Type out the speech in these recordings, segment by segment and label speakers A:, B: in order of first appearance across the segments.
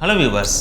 A: Hello viewers.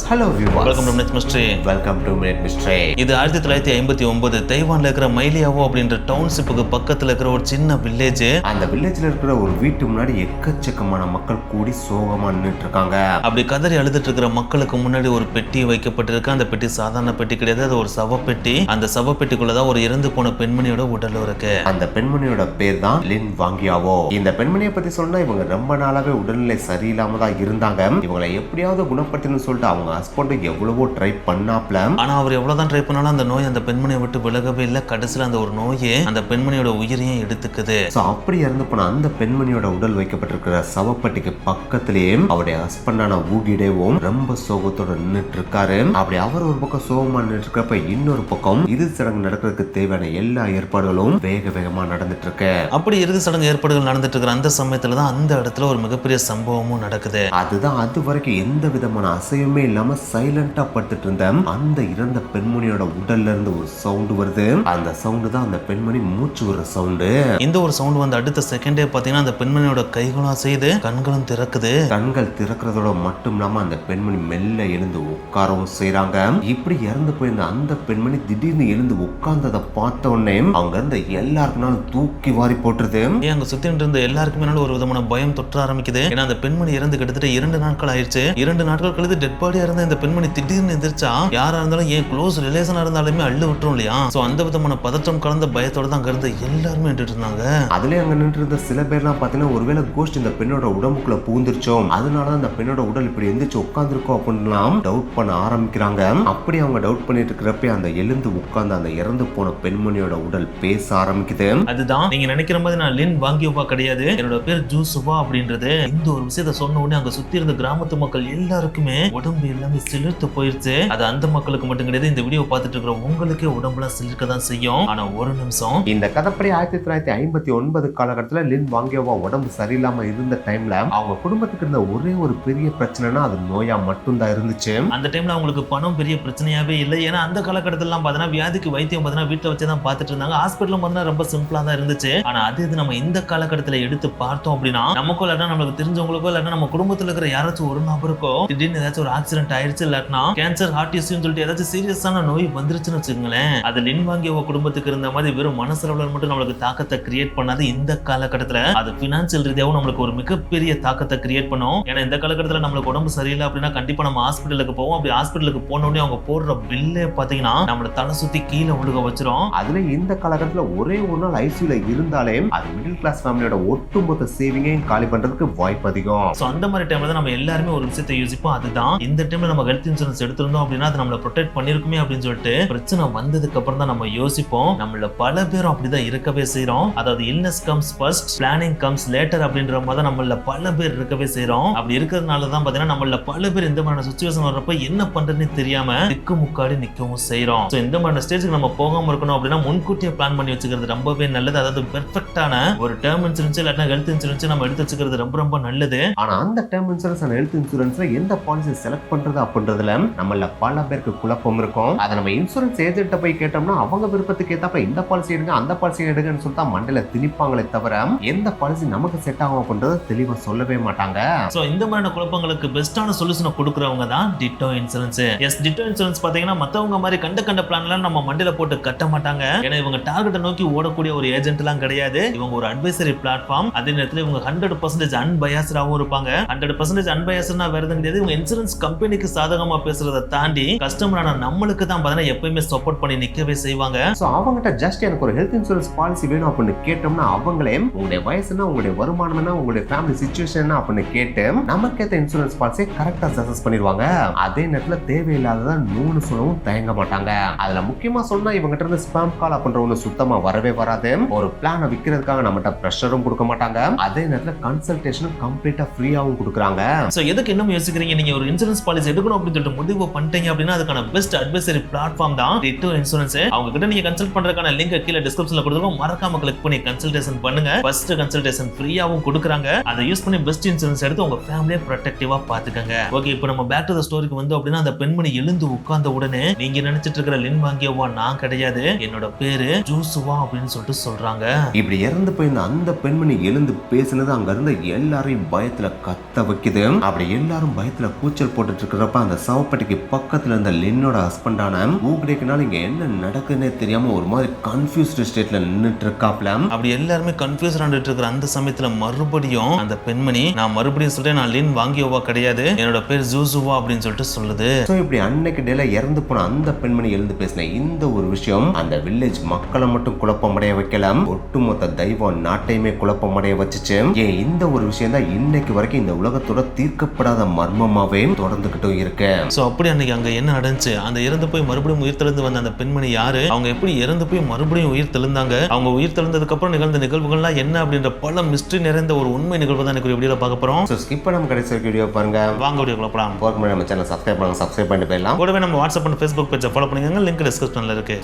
A: Welcome to minute mystery. இது 1959 தைவான்ல இருக்கிற மைலியாவோ அப்படின்ற டவுன்ஷிப்புக்கு பக்கத்துல இருக்கிற ஒரு சின்ன வில்லேஜ்.
B: அந்த வில்லேஜ்ல இருக்கிற ஒரு வீட்டு முன்னாடி எக்கச்சக்கமான மக்கள் கூடி சோகமா நின்னுட்டு இருக்காங்க.
A: அப்படி கதறி அழுதுட்டு இருக்கிற மக்களுக்கு முன்னாடி ஒரு பெட்டி வைக்கப்பட்டிருக்கு. அந்த பெட்டி சாதாரண பெட்டி கிடையாது, அது ஒரு சவப்பெட்டி. அந்த சவப்பெட்டிக்குள்ளதான் ஒரு இறந்து போன பெண்மணியோட உடல் இருக்கு.
B: அந்த பெண்மணியோட பேர் தான் லின் வாங்கியாவோ. இந்த பெண்மணியை பத்தி சொன்னா இவங்க ரொம்ப நாளாவே உடல்நிலை சரியில்லாம தான் இருந்தாங்க. இவங்களை எப்படியாவது குணப்படுத்தணும்னு சொல்லிட்டு அவங்க ஹஸ்பண்ட் எவ்வளவோ ட்ரை பண்ணாப்ல,
A: ஆனா அவர் எவ்வளவுதான் ட்ரை பண்ணாலும் அந்த நோய் அந்த பெண்மணியை விட்டு விலகவே இல்லை. கடைசியில் அந்த ஒரு நோயே அந்த பெண்மணியோட உயிரையும் எடுத்துக்குது.
B: அப்படி இறந்து போன அந்த பெண்மணியோட உடல் வைக்கப்பட்டிருக்கிற சவப்பட்டிக்கு பக்கத்திலேயே அவருடைய ஹஸ்பண்டான ஊகிடேவும் ரொம்ப சோகத்தோட நின்றுட்டு இருக்காரு. அப்படி அவர் ஒரு பக்கம் சோகமா நின்றுட்டு இருக்கப்ப இன்னொரு பக்கம் இறுதி சடங்கு நடக்கிறதுக்கு தேவையான எல்லா ஏற்பாடுகளும் வேகமா நடந்துட்டு இருக்கு.
A: அப்படி இறுதி சடங்கு ஏற்பாடுகள் நடந்துட்டு இருக்கிற அந்த சமயத்துல தான் அந்த இடத்துல ஒரு மிகப்பெரிய சம்பவமும் நடக்குது.
B: அதுதான் அது வரைக்கும் எந்த விதமான அசையுமே இல்லாம சைலண்டா படுத்துட்டு இருந்த அந்த இறந்த பெண்மணியோட உடல்ல இருந்து ஒரு சவுண்ட் வருது. அந்த சவுண்ட் தான் அந்த பெண்மணி மூச்சு விடுற சவுண்டு.
A: இந்த ஒரு சவுண்ட் வந்து அடுத்த செகண்டே பாத்தீங்கன்னா அந்த பெண்மணியோட கைகளும் அசையுது, கண்களும் திறக்குது.
B: கண்கள் திறக்கிறதோட மட்டும் இல்லாம அந்த பெண்மணி மெல்ல எழுந்து உட்காரவும் செய்யறாங்க. இப்படி இறந்து போயிருந்த அந்த பெண்மணி திடீர்னு எழுந்து உட்கார்ந்ததை பார்த்த உடனே அவங்க இருந்த எல்லாருக்குனாலும் தூக்கி வாரி போட்டுருது.
A: அங்க சுத்தி இருந்த எல்லாருக்குமே ஒரு விதமான பயம் தொற்ற ஆரம்பிக்குது. ஏன்னா அந்த பெண்மணி இறந்து கிட்டத்தட்ட 2 நாட்கள் ஆயிடுச்சு. 2 நாட்கள் கழித்து டெட் பாடியா இருந்த இந்த பெண்மணி திடீர்னு எந்திரிச்சா யாரா இருந்தாலும் ஏன் க்ளோஸ் ரிலேஷனா இருந்தாலுமே அள்ளு விட்டுரும் இல்லையா? சோ அந்த விதமான பதற்றம் கலந்த பயத்தோட தான் அங்க இருந்து எல்லாருமே நின்றுட்டு இருந்தாங்க.
B: அதுலயே அங்க நின்று இருந்த சில பேர்லாம் பாத்தீங்கன்னா ஒருவேளை கோஸ்ட் இந்த பெண்ணோட உடம்புக்குள்ள பூந்துருச்சோம், அதனாலதான் இந்த பெண்ணோட உடல் இப்படி எந்திரிச்சு உட்கார்ந்துருக்கோம் அப்படின்லாம் டவுட் பண்ண ஆரம்பிக்கிறாங்க. அப்படி அவங்க டவுட் பண்ணிட்டு இருக்கிறப்ப அந்த எழுந்து உட்கார்ந்து அந்த இறந்து போன பெண்மணியோட உடல் பேச ஆரம்பிக்குது.
A: அதுதான் நீங்க நினைக்கிற மாதிரி நான் லின் வாங்கியோவா கிடையாது, என்னோட பேர் ஜூசுவா அப்படின்றது. இந்த ஒரு விஷயத்த சொன்ன உடனே அங்க சுத்தி இருந்த கிராமத்து மக்கள் எல்லாருக்குமே உடம்பு எல்லாமே சிலிர்த்து போயிருச்சு. அது அந்த மக்களுக்கு மட்டும் கிடையாது, இந்த வீடியோ பார்த்துட்டு இருக்கிற உங்களுக்கே உடம்புலாம் சிலிர்க்க தான் செய்யும். ஆனா ஒரு நிமிஷம்,
B: இந்த கதைப்படி 1959 காலகட்டத்துல லின் வாங்கியோவா உடம்பு சரியில்லாம இருந்த டைம்ல அவங்க குடும்பத்துக்கு இருந்த ஒரே ஒரு பெரிய பிரச்சனைனா அது நோயா மட்டும் தான் இருந்துச்சு.
A: அந்த டைம்ல அவங்களுக்கு பணம் பெரிய பிரச்சனையாவே இல்லை. ஏன்னா அந்த காலகட்டத்துல பாத்தீங்கன்னா வியாதிக்கு வைத்தியம் பாத்தீங்கன்னா வீட்டுல வச்சுதான் பார்த்துட்டு இருந்தாங்க. ஹாஸ்பிட்டலும் பாத்தீங்கன்னா ரொம்ப சிம்பிளா தான் இருந்துச்சு. ஆனா அது நம்ம இந்த காலகட்டத்துல எடுத்து பார்த்தோம் அப்படின்னா நமக்கோ இல்லாட்டா நம்மளுக்கு தெரிஞ்சவங்களுக்கோ இல்லாட்டா நம்ம குடும்பத்துல இருக்கிற யாராச்சும் ஒரு நபருக்கோ திடீர்னு ஏதாச்சும் ஒரு ஆக்சிடென்ட் ஆயிடுச்சு, இல்லாட்டினா கேன்சர், ஹார்ட் இஷ்யூன்னு சொல்லிட்டு ஏதாச்சும் சீரியஸான நோய் வந்துருச்சுன்னு வச்சுக்கோங்களேன், அது லின் வாங்கியோவா குடும்பத்துக்கு இருந்த மாதிரி வெறும் மனசளவுல மட்டும் நம்மளுக்கு தாக்கத்தை கிரியேட் பண்ணாது. இந்த காலகட்டத்துல அது பினான்சியல் ரீதியாகவும் நம்மளுக்கு ஒரு மிகப்பெரிய தாக்கத்தை கிரியேட் பண்ணும். ஏன்னா இந்த காலகட்டத்துல நம்மளுக்கு உடம்பு சரியில்லை அப்படின்னா கண்டிப்பா நம்ம ஹாஸ்பிட்டலுக்கு போவோம். அப்படி ஹாஸ்பிட்டலுக்கு போனோடனே அவங்க போடுற பில்லே பாத்தீங்கன்னா நம்மள தலை சுத்தி கீழே விழுக வச்சிரும்.
B: அதுல இந்த காலகட்டத்துல ஒரே ஒரு நாள் ஐசியூல இருந்தாலே அது மிடில் கிளாஸ் ஃபேமிலியோட ஒட்டுமொத்த சேவிங்கையும் காலி பண்றதுக்கு வாய்ப்பு அதிகம்.
A: சோ அந்த மாதிரி டைம்ல தான் நம்ம எல்லாருமே ஒரு விஷயத்தை யோசிப்போம், அதுதான் இந்த டைம்ல நம்ம ஹெல்த் இன்சூரன்ஸ் எடுத்திருந்தோம் அப்படின்னா அது நம்மள ப்ரொடெக்ட் பண்ணிருக்குமே அப்படின்னு சொல்லிட்டு பிரச்சனை வந்ததுக்கு அப்புறம் தான் நம்ம யோசிப்போம். நம்மள பல பேரும் அப்படிதான் இருக்கவே செய்யறோம். அதாவது illness comes first, planning comes later அப்படின்ற மாதிரி தான் நம்மள பல பேர் இருக்கவே செய்யறோம். அப்படி இருக்கிறதுனால தான் பாத்தீங்கன்னா நம்மள பல பேர் இந்த மாதிரி சுச்சுவேஷன் வர்றப்ப என்ன பண்றதுன்னு தெரியாம திக்கு முக்காடி நிக்கவும் செய்யறோம். சோ இந்த மாதிரி ஸ்டேஜுக்கு நம்ம போகாம இருக்கணும் அப்படின்னா முன்கூட்டியே பிளான் பண்ணி வச்சுக்கிறது ரொம்பவே நல்லது. அதாவது பெர்ஃபெக்ட்டான ஒரு டேர்ம் இன்சூரன்ஸ் இல்லாட்டா ஹெல்த் இன்சூரன்ஸ் நம்ம எடுத்து வச்சுக்கிறது ரொம்ப ரொம்ப நல்லது.
B: ஆனா அந்த டேர்ம் இன்சூரன்ஸ் அண்ட் ஹெல்த் இன்சூரன்ஸ்ல எந்த பாலிசி செலக்ட் பண்றது அப்படின்றதுல நம்மள பல பேருக்கு குழப்பம் இருக்கும். அதை நம்ம இன்சூரன்ஸ் ஏஜென்ட்ட போய் கேட்டோம்னா அவங்க விருப்பத்துக்கு ஏத்தாப்ப இந்த பாலிசி எடுங்க அந்த பாலிசி எடுங்கன்னு சொல்லிட்டு மண்டல திணிப்பாங்களே தவிர எந்த பாலிசி நமக்கு செட் ஆகும் அப்படின்றத தெளிவா சொல்லவே மாட்டாங்க.
A: சோ இந்த மாதிரியான குழப்பங்களுக்கு பெஸ்டான சொல்யூஷனை கொடுக்கறவங்க தான் Ditto insurance. Yes, Ditto insurance பாத்தீங்கன்னா மத்தவங்க மாதிரி கண்ட பிளான்லாம் நம்ம மண்டல போட்டு கட்ட மாட்டாங்க. ஏன்னா இவங்க டார்கெட்டை நோக்கி ஓடக்கூடிய ஒரு ஏஜென்ட் எல்லாம் கிடையாது. இவங்க ஒரு அட்வைசரி பிளாட்ஃபார்ம். அதே நேரத்தில் இவங்க 100% அன்பயாஸ்டாவும் இருப்பாங்க. 100% அன்பயாஸ்ட்னா வேற எதுவும் கிடையாது. இவங்க இன்சூரன்ஸ் கம்பெனிக்கு சாதகமா பேசுறதை தாண்டி கஸ்டமரான நம்மளுக்கு தான் பாத்தீங்கன்னா எப்பயுமே சப்போர்ட் பண்ணி நிக்கவே செய்வாங்க.
B: சோ அவங்ககிட்ட ஜஸ்ட் எனக்கு ஒரு ஹெல்த் இன்சூரன்ஸ் பாலிசி வேணும் அப்படின்னு கேட்டோம்னா அவங்களே உங்களுடைய வயசுனா, உங்களுடைய வருமானம்னா, உங்களுடைய ஃபேமிலி சிச்சுவேஷன் அப்படின்னு கேட்டு நமக்கு ஏத்த இன்சூரன்ஸ் பாலிசியை கரெக்டா சஜஸ்ட் பண்ணிடுவாங்க. அதே நேரத்துல தேவையில்லாததா நூறு சொல்லவும் தயங்க மாட்டாங்க. அதுல முக்கியமா சொன்னா இவங்கிட்ட இருந்து ஸ்பாம் கால் அப்படின்ற ஒண்ணு சுத்தமா வரவே வராது. ஒரு பிளானை விற்கிறதுக்காக நம்மகிட்ட ப்ரெஷரும் கொடுக்க மாட்டாங்க. அதே நேரத்துல கன்சல்டேஷன் கம்ப்ளீட்டா ஃப்ரீயாவும் கொடுக்குறாங்க.
A: சோ எதுக்கு இன்னும் யோசிக்கிறீங்க? நீங்க ஒரு இன்சூரன்ஸ் பாலிசி எடுக்கணும் அப்படின்னு சொல்லிட்டு முடிவு பண்ணிட்டீங்க அப்படின்னா அதுக்கான பெஸ்ட் அட்வைசரி பிளாட்ஃபார்ம் தான் டிட்டோ இன்சூரன்ஸ். அவங்க கிட்ட நீங்க கன்சல்ட் பண்றதுக்கான லிங்க் கீழே டிஸ்கிரிப்ஷன்ல கொடுத்துருக்கோம். மறக்காம கிளிக் பண்ணி கன்சல்டேஷன் பண்ணுங்க. ஃபர்ஸ்ட் கன்சல்டேஷன் ஃப்ரீயாவும் கொடுக்குறாங்க. அதை யூஸ் பண்ணி பெஸ்ட் இன்சூரன்ஸ் எடுத்து உங்க ஃபேமிலியை ப்ரொடெக்டிவா பாத்துக்கங்க. ஓகே, இப்போ நம்ம பேக் டு தி ஸ்டோரிக்கு வந்து அப்படின்னா அந்த பெண்மணி எழுந்து உட்கார்ந்த உடனே நீங்க நினைச்சிட்டு இருக்கிற லின் வாங்கியோவா நான் கிடையாது, என்னோட பேரு ஜூசுவா அப்படின்னு சொல்லிட்டு சொல்றாங்க.
B: இப்படி இறந்து போயிருந்த அந்த பெண்மணி எழுந்து பேசினது அங்க இருந்த எல்லாரையும் பயத்துல கத்த வைக்குது. அப்படி எல்லாரும் பயத்துல கூச்ச நீச்சல் போட்டுட்டு இருக்கிறப்ப அந்த சவப்பட்டிக்கு பக்கத்துல இருந்த லின்னோட ஹஸ்பண்டான ஊக்டேக்குனால இங்க என்ன நடக்குதுன்னே தெரியாம ஒரு மாதிரி கன்ஃபியூஸ்டு ஸ்டேட்ல நின்னுட்டு இருக்காப்ல.
A: அப்படி எல்லாருமே கன்ஃபியூஸ் ஆகிட்டு இருக்கிற அந்த சமயத்துல மறுபடியும் அந்த பெண்மணி, நான் மறுபடியும் சொல்றேன், நான் லின் வாங்கியோவா கிடையாது, என்னோட பேர் ஜூசுவா அப்படின்னு சொல்லிட்டு சொல்லுது.
B: இப்படி அன்னைக்கு டேல இறந்து போன அந்த பெண்மணி எழுந்து பேசின இந்த ஒரு விஷயம் அந்த வில்லேஜ் மக்களை மட்டும் குழப்பமடைய வைக்கலாம், ஒட்டுமொத்த தெய்வம் நாட்டையுமே குழப்பமடைய வச்சுச்சு. ஏன் இந்த ஒரு விஷயம் தான் இன்னைக்கு வரைக்கும் இந்த உலகத்தோட தீர்க்கப்படாத மர்மமாவே தொடர்ந்துகிட்டும் இருக்கு.
A: சோ அப்படி அன்னைக்கு அங்க என்ன நடந்துச்சு, அந்த இறந்து போய் மறுபடியும் உயிர் தெழுந்து வந்த அந்த பெண்மணி யாரு, அவங்க எப்படி இறந்து போய் மறுபடியும் உயிர் தெழுந்தாங்க, அவங்க உயிர் தெழுந்ததுக்கு அப்புறம் நிகழ்ந்த நிகழ்வுகள்லாம் என்ன அப்படின்ற பல மிஸ்ட்ரி நிறைந்த ஒரு உண்மை நிகழ்வு தான் எனக்கு வீடியோல பார்க்க போறோம்.
B: ஸ்கிப் பண்ணாம கடைசி வீடியோ பாருங்க.
A: வாங்க வீடியோக்குள்ள போலாம்.
B: போறதுக்கு முன்னாடி நம்ம சேனல் சப்ஸ்கிரைப் பண்ணுங்க, சப்ஸ்கிரைப் பண்ணிட்டு போயிடலாம்.
A: கூடவே நம்ம வாட்ஸ்அப் அண்ட் ஃபேஸ்புக் பேஜை ஃபாலோ பண்ணிக்கோங்க, லிங்க் டிஸ்கிரிப்ஷன்ல இருக்கு.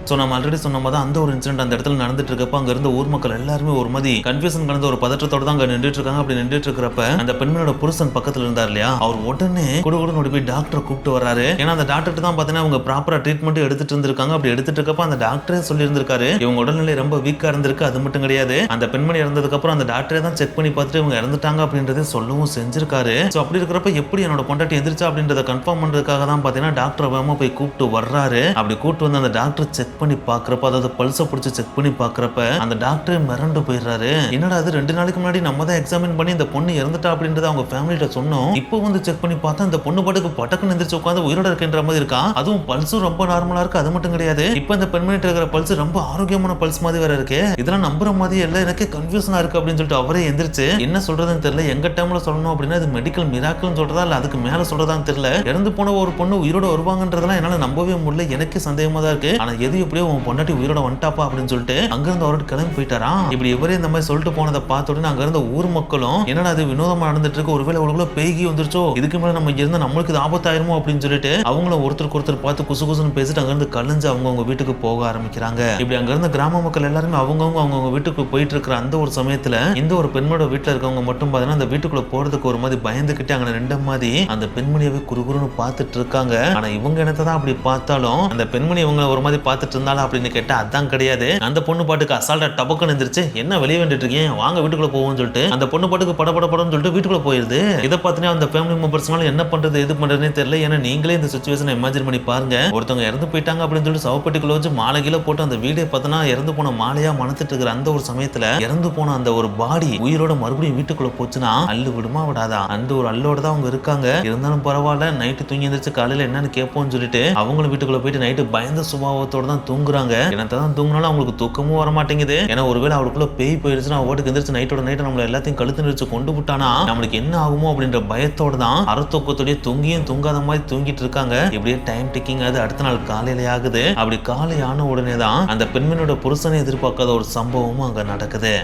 A: ஸோ நம்ம ஆல்ரெடி சொன்ன மாதிரி அந்த ஒரு இன்சிடென்ட் அந்த இடத்துல நடந்துட்டு இருக்கப்ப அங்க இருந்த ஊர் மக்கள் எல்லாருமே ஒரு மாதிரி கன்ஃபியூஷன் கலந்த ஒரு பதற்றத்தோட தான் அங்க நின்றுட்டு இருக்காங்க. அப்படி நின்றுட்டு இருக்கிறப்ப அந்த பெண்மனோட புருஷன் பக்கத்துல இருந்தார் இல்லையா, அவர் உடனே குடுகுடுன்னு போய் டாக்டரை கூப்பிட்டு வர்றாரு. ஏன்னா அந்த டாக்டர் தான் பாத்தீங்கன்னா அவங்க ப்ராப்பரா ட்ரீட்மெண்ட் எடுத்துட்டு இருந்திருக்காங்க. அப்படி எடுத்துட்டு இருக்கப்ப அந்த டாக்டரே சொல்லியிருந்திருக்காரு இவங்க உடல்நிலை ரொம்ப வீக்கா இருந்திருக்கு. அது மட்டும் கிடையாது, அந்த பெண்மணி இறந்ததுக்கு அப்புறம் அந்த டாக்டரே தான் செக் பண்ணி பார்த்துட்டு இவங்க இறந்துட்டாங்க அப்படின்றத சொல்லவும் செஞ்சிருக்காரு. ஸோ அப்படி இருக்கிறப்ப எப்படி என்னோட பொண்டாட்டி எந்திரிச்சா அப்படின்றத கன்ஃபார்ம் பண்றதுக்காக தான் பாத்தீங்கன்னா டாக்டர் வேகமா போய் கூப்பிட்டு வர்றாரு. அப்படி கூப்பிட்டு வந்து அந்த டாக்டர் செக் பண்ணி பாக்குறப்ப, அதாவது பல்ஸை பிடிச்சி செக் பண்ணி பாக்குறப்ப அந்த டாக்டரே மிரண்டு போயிடுறாரு. என்னடா அது 2 நாளைக்கு முன்னாடி நம்ம தான் எக்ஸாமின் பண்ணி இந்த பொண்ணு இறந்துட்டா அப்படின்றத அவங்க ஃபேமிலிட்ட சொன்னோம், இப்போ வந்து செக் பண்ணி பார்த்தா இந்த பொண்ணு பாட்டுக்கு பட்டக்குன்னு எந்திரிச்சு உட்காந்து உயிரோட இருக்கின்ற மாதிரி இருக்கா. அதுவும் பல்ஸும் ரொம்ப நார்மலா இருக்கு. அது மட்டும் கிடையாது, இப்போ இந்த பெண்மணிட்டு இருக்கிற பல்ஸ் ரொம்ப ஆரோக்கியமான பல்ஸ் மாதிரி வேற இருக்கு. இதெல்லாம் நம்புற மாதிரி இல்ல, எனக்கு கன்ஃபியூஷனா இருக்கு அப்படின்னு சொல்லிட்டு அவரே எந்திரிச்சு என்ன சொல்றதுன்னு தெரியல, எங்க டைம்ல சொல்லணும் அப்படின்னா இது மெடிக்கல் மிராக்கிள்னு சொல்றதா இல்ல அதுக்கு மேல சொல்றதான்னு தெரியல. இறந்து போன ஒரு பொண்ணு உயிரோட வருவாங்கன்றதெல்லாம் என்னால நம்பவே முடியல, எனக்கு சந்தேகமா தான் இருக்கு. ஆனா எது எப்படியோ உன் பொண்டாட்டி உயிரோட வந்துட்டாப்பா அப்படின்னு சொல்லிட்டு அங்கிருந்து அவரோட கிளம்பி போயிட்டாராம். இப்படி இவரே இந்த மாதிரி சொல்லிட்டு போனதை பார்த்த உடனே அங்க இருந்த ஊர் மக்களும் என்னடா அது வினோதமா நடந்துட்டு இருக்கு, ஒருவேளை உங்களுக்குள்ள பேய்கி வந்துருச்சோ, இதுக்கு மேல நம்ம இருந்தா நம்மளுக்கு இது ஆபத்தாயிருமோ அப்படின்னு சொல்லிட்டு அவங்களும் ஒருத்தருக்கு ஒருத்தர் பார்த்து குசு குசுன்னு பேசிட்டு அங்கிருந்து கலைஞ்சு அவங்கவுங்க வீட்டுக்கு போக ஆரம்பிக்கிறாங்க. இப்படி அங்க இருந்த கிராம மக்கள் எல்லாருமே அவங்கவுங்க வீட்டுக்கு போயிட்டு இருக்கிற அந்த ஒரு சமயத்துல இந்த ஒரு பெண்மோட வீட்டுல இருக்கவங்க மட்டும் பாத்தீங்கன்னா அந்த வீட்டுக்குள்ள போறதுக்கு ஒரு மாதிரி பயந்துகிட்டு அங்க நின்ற மாதிரி அந்த பெண்மணியவே குறுகுறுன்னு பார்த்துட்டு இருக்காங்க. ஆனா இவங்க என்னத்தான் அப்படி பார்த்தாலும் அந்த பெண்மணி இவங்க ஒரு மாதிரி பார்த்துட்டு இருந்தாலும் அப்படின்னு கேட்டா அதான் கிடையாது. அந்த பொண்ணு பாட்டுக்கு அசால்ட்டா டபக்குன்னு எந்திரிச்சு என்ன வெளியே வந்துட்டு இருக்கீங்க, வாங்க வீட்டுக்குள்ள போவோம்னு சொல்லிட்டு அந்த பொண்ணு பாட்டுக்கு படப்படன்னு சொல்லிட்டு வீட்டுக்குள்ள போயிருது. இதை பார்த்துனே அந்த ஃபேமிலி மெம்பர்ஸ்னால என்ன பண்றது எது பண்றதுனே தெரியல. ஏன்னா நீங்களே இந்த சிச்சுவேஷனை இமேஜின் பண்ணி பாருங்க, ஒருத்தவங்க இறந்து போயிட்டாங்க அப்படின்னு சொல்லிட்டு சவப்பெட்டிக்குள்ள வச்சு மாலை கீழே போட்டு அந்த வீடியோ பார்த்தனா இறந்து போன மாலையா மனத்துட்டு இருக்கிற அந்த ஒரு சமயத்துல இறந்து போன அந்த ஒரு பாடி உயிரோட மறுபடியும் வீட்டுக்குள்ள போச்சுன்னா அல்லு விடுமா விடாதா, அந்த ஒரு அல்லோட தான் அவங்க இருக்காங்க. இருந்தாலும் பரவாயில்ல, நைட்டு தூங்கி எந்திரிச்சு காலையில என்னன்னு கேட்போம்னு சொல்லிட்டு அவங்களும் வீட்டுக்குள்ள போயிட்டு நைட்டு பயந்த சுபாவத்தோட தான் தூங்குறாங்க. என்னத்தான் தூங்கினாலும் அவங்களுக்கு தூக்கமும் வர மாட்டேங்குது. ஏன்னா ஒருவேளை அவளுக்குள்ள பேய் போயிருச்சுன்னா ஓட்டுக்கு எந்திரிச்சு நைட்டோட நைட்டு நம்மள எல்லாத்தையும் கழுத்து நெரிச்சு கொண்டு விட்டானா நம்மளுக்கு என்ன ஆகுமோ அப்படின்ற பயத்தோட தான் அறத்தூக்கத்தோடய தூங்கியும் தூங்காத மாதிரி தூங்கிட்டு இருக்காங்க. இப்படியே டைம் டேக்கிங் ஆகுது. அடுத்த நாள் காலையில ஆகுது. அப்படி காலை ஆன உடனே தான் அந்த பெண்மணியோட புருஷனை எதிர்பார்க்காத ஒரு சம்பவமும் அங்க நடக்குது.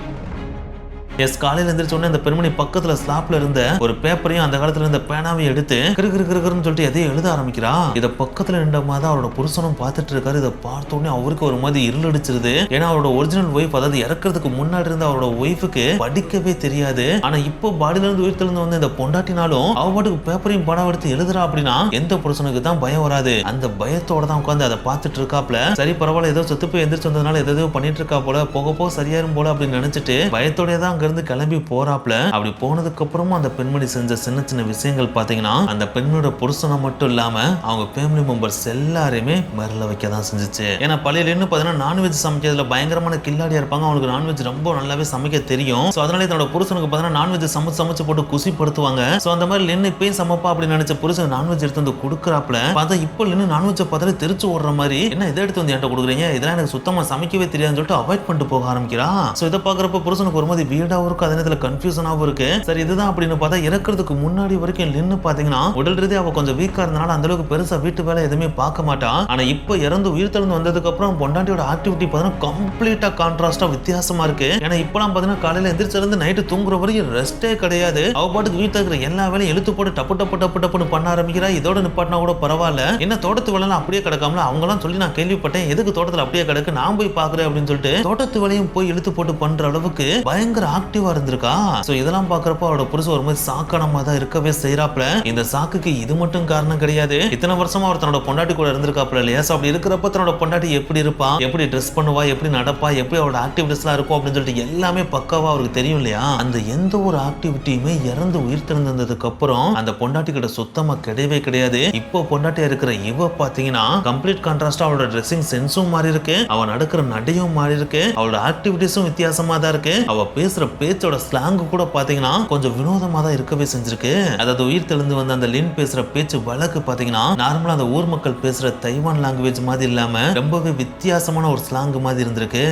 A: காலையில எந்திரிச்ச உடனே அந்த பெண்மணி பக்கத்துல ஸ்லாப்ல இருந்த ஒரு பேப்பரையும் அந்த காலத்துல இருந்த பேனாவையும் எடுத்து கிருன்னு சொல்லிட்டு எதையும் எழுத ஆரம்பிக்கிறா. இத பக்கத்துல நின்ற மாதிரி அவரோட புருஷனும் பார்த்துட்டு இருக்காரு. இதை பார்த்த உடனே அவருக்கு ஒரு மாதிரி இருள் அடிச்சிருது. ஏன்னா அவரோட ஒரிஜினல் ஒய்ஃப், அதாவது இறக்கிறதுக்கு முன்னாடி இருந்த அவரோட ஒய்ஃபுக்கு படிக்கவே தெரியாது. ஆனா இப்போ பாடியில இருந்து உயிர் தெளிந்து வந்து இந்த பொண்டாட்டினாலும் அவ பாட்டுக்கு பேப்பரையும் படம் எடுத்து எழுதுறா அப்படின்னா எந்த புருஷனுக்கு தான் பயம் வராது. அந்த பயத்தோட தான் உட்காந்து அதை பார்த்துட்டு இருக்காப்ல. சரி பரவாயில்ல, ஏதோ செத்து போய் எந்திரிச்சு வந்ததுனால ஏதோ பண்ணிட்டு இருக்கா போல, போக போக சரியாரும் போல அப்படின்னு நினைச்சிட்டு பயத்தோட தான் இருந்து கிளம்பி போறாப்ல. அப்படி போனதுக்கு அப்புறமா அந்த பெண்மணி செஞ்ச சின்ன சின்ன விஷயங்கள் பாத்தீங்கன்னா அந்த பெண்ணோட புருஷனை மட்டும் இல்லாம அவங்க ஃபேமிலி மெம்பர்ஸ் எல்லாரையுமே மிரள வைக்க தான் செஞ்சுச்சு. ஏன்னா பழையில இன்னும் பாத்தீங்கன்னா நான்வெஜ் சமைக்கிறதுல பயங்கரமான கில்லாடியா இருப்பாங்க. அவங்களுக்கு நான்வெஜ் ரொம்ப நல்லாவே சமைக்க தெரியும். சோ அதனால தன்னோட புருஷனுக்கு பாத்தீங்கன்னா நான்வெஜ் சமைச்சு போட்டு குசிப்படுத்துவாங்க. சோ அந்த மாதிரி லென்னு இப்பயும் சமைப்பா அப்படின்னு நினைச்ச புருஷன் நான்வெஜ் எடுத்து வந்து கொடுக்குறாப்ல. பார்த்தா இப்போ லென்னு நான்வெஜ் பார்த்தாலே தெரிச்சு ஓடுற மாதிரி, என்ன இதை எடுத்து வந்து என்கிட்ட கொடுக்குறீங்க, இதெல்லாம் எனக்கு சுத்தமா சமைக்கவே தெரியாதுன்னு சொல்லிட்டு அவாய்ட் பண்ணிட்டு போக ஆரம்பிக்கிறா. சோ இதை பாக்குறப்ப புருஷனுக்கு ஒரு மாதிரி வீடாவும் இருக்கு, அதே நேரத்துல கன்ஃபியூஷனாவும் இருக்கு. சரி இதுதான் அப்படின்னு பார்த்தா இறக்கிறதுக்கு முன்னாடி வரைக்கும் லின்னு பாத்தீங்கன்னா உடல் ரீதியா அவ கொஞ்சம் வீக்கா இருந்தனால அந்த அளவுக்கு பெருசா வீட்டு வேலை எதுவுமே பார்க்க மாட்டா. ஆனா இப்போ இறந்து உயிர் தெழுந்து வந்ததுக்கு அப்புறம் பொண்டாட்டியோட ஆக்டிவிட்டி பாத்தீங்கன்னா கம்ப்ளீட்டா கான்ட்ராஸ்டா வித்தியாசமா இருக்கு. ஏன்னா இப்பெல்லாம் பாத்தீங்கன்னா காலையில எந்திரிச்சிருந்து நைட்டு தூங்குற வரைக்கும் ரெஸ்டே கிடையாது. அவ பாட்டுக்கு வீட்டுல இருக்கிற எல்லா வேலையும் எழுத்து போட்டு டப்புன்னு பண்ண ஆரம்பிக்கிறா. இதோட நிப்பாட்டினா கூட பரவாயில்ல, என்ன தோட்டத்து வேலை அப்படியே கிடக்காமல அவங்க எல்லாம் சொல்லி நான் கேள்விப்பட்டேன், எதுக்கு தோட்டத்துல அப்படியே கிடக்கு நான் போய் பாக்குறேன் அப்படின்னு சொல்லிட்டு தோட்டத்து வேலையும் போய் எழுத்து போட்டு பண்ற அளவுக்கு பயங்கர ஆக்டிவா இருந்திருக்கா. சோ இதெல்லாம் பாக்குறப்போ அவரோட புருஷன் ஒரு மாதிரி சாக்கானமா தான் இருக்கவே செய்யறாப்ல. இந்த சாக்குக்கு இது மட்டும் காரணம் கிடையாது, இத்தனை வருஷமா அவர் தன்னோட பொண்டாட்டி கூட இருந்திருக்காப்ல இல்லையா. சோ அப்படி இருக்கிறப்ப தன்னோட பொண்டாட்டி எப்படி இருப்பா, எப்படி ட்ரெஸ் பண்ணுவா, எப்படி நடப்பா, எப்படி அவரோட ஆக்டிவிட்டிஸ்லாம் இருக்கும் அப்படின்னு சொல்லிட்டு எல்லாமே பக்காவா அவருக்கு தெரியும் இல்லையா. அந்த எந்த ஒரு ஆக்டிவிட்டியுமே இறந்து உயிர் திறந்ததுக்கு அப்புறம் அந்த பொண்டாட்டி கிட்ட சுத்தமா கிடையவே கிடையாது. இப்போ பொண்டாட்டியா இருக்கிற இவ பாத்தீங்கன்னா கம்ப்ளீட் கான்ட்ராஸ்டா அவளோட ட்ரெஸ்ஸிங் சென்ஸும் மாறி இருக்கு, அவ நடக்கிற நடையும் மாறி இருக்கு, அவளோட ஆக்டிவிட்டிஸும் வித்தியாசமா தான் இருக்கு, அவ பேசுற பேச்சோட ஸ்லாங் கூட பாத்தீங்கன்னா கொஞ்சம் வினோதமா தான் இருக்கவே செஞ்சிருக்கு. அதாவது உயிர் தெளிந்து வந்த அந்த லின் பேசுற பேச்சு வழக்கு பாத்தீங்கன்னா நார்மலா அந்த ஊர் மக்கள் பேசுற தைவான் லாங்குவேஜ் மாதிரி இல்லாம ரொம்பவே வித்தியாசமான ஒரு ஸ்லாங் மாதிரி இருந்திருக்கு.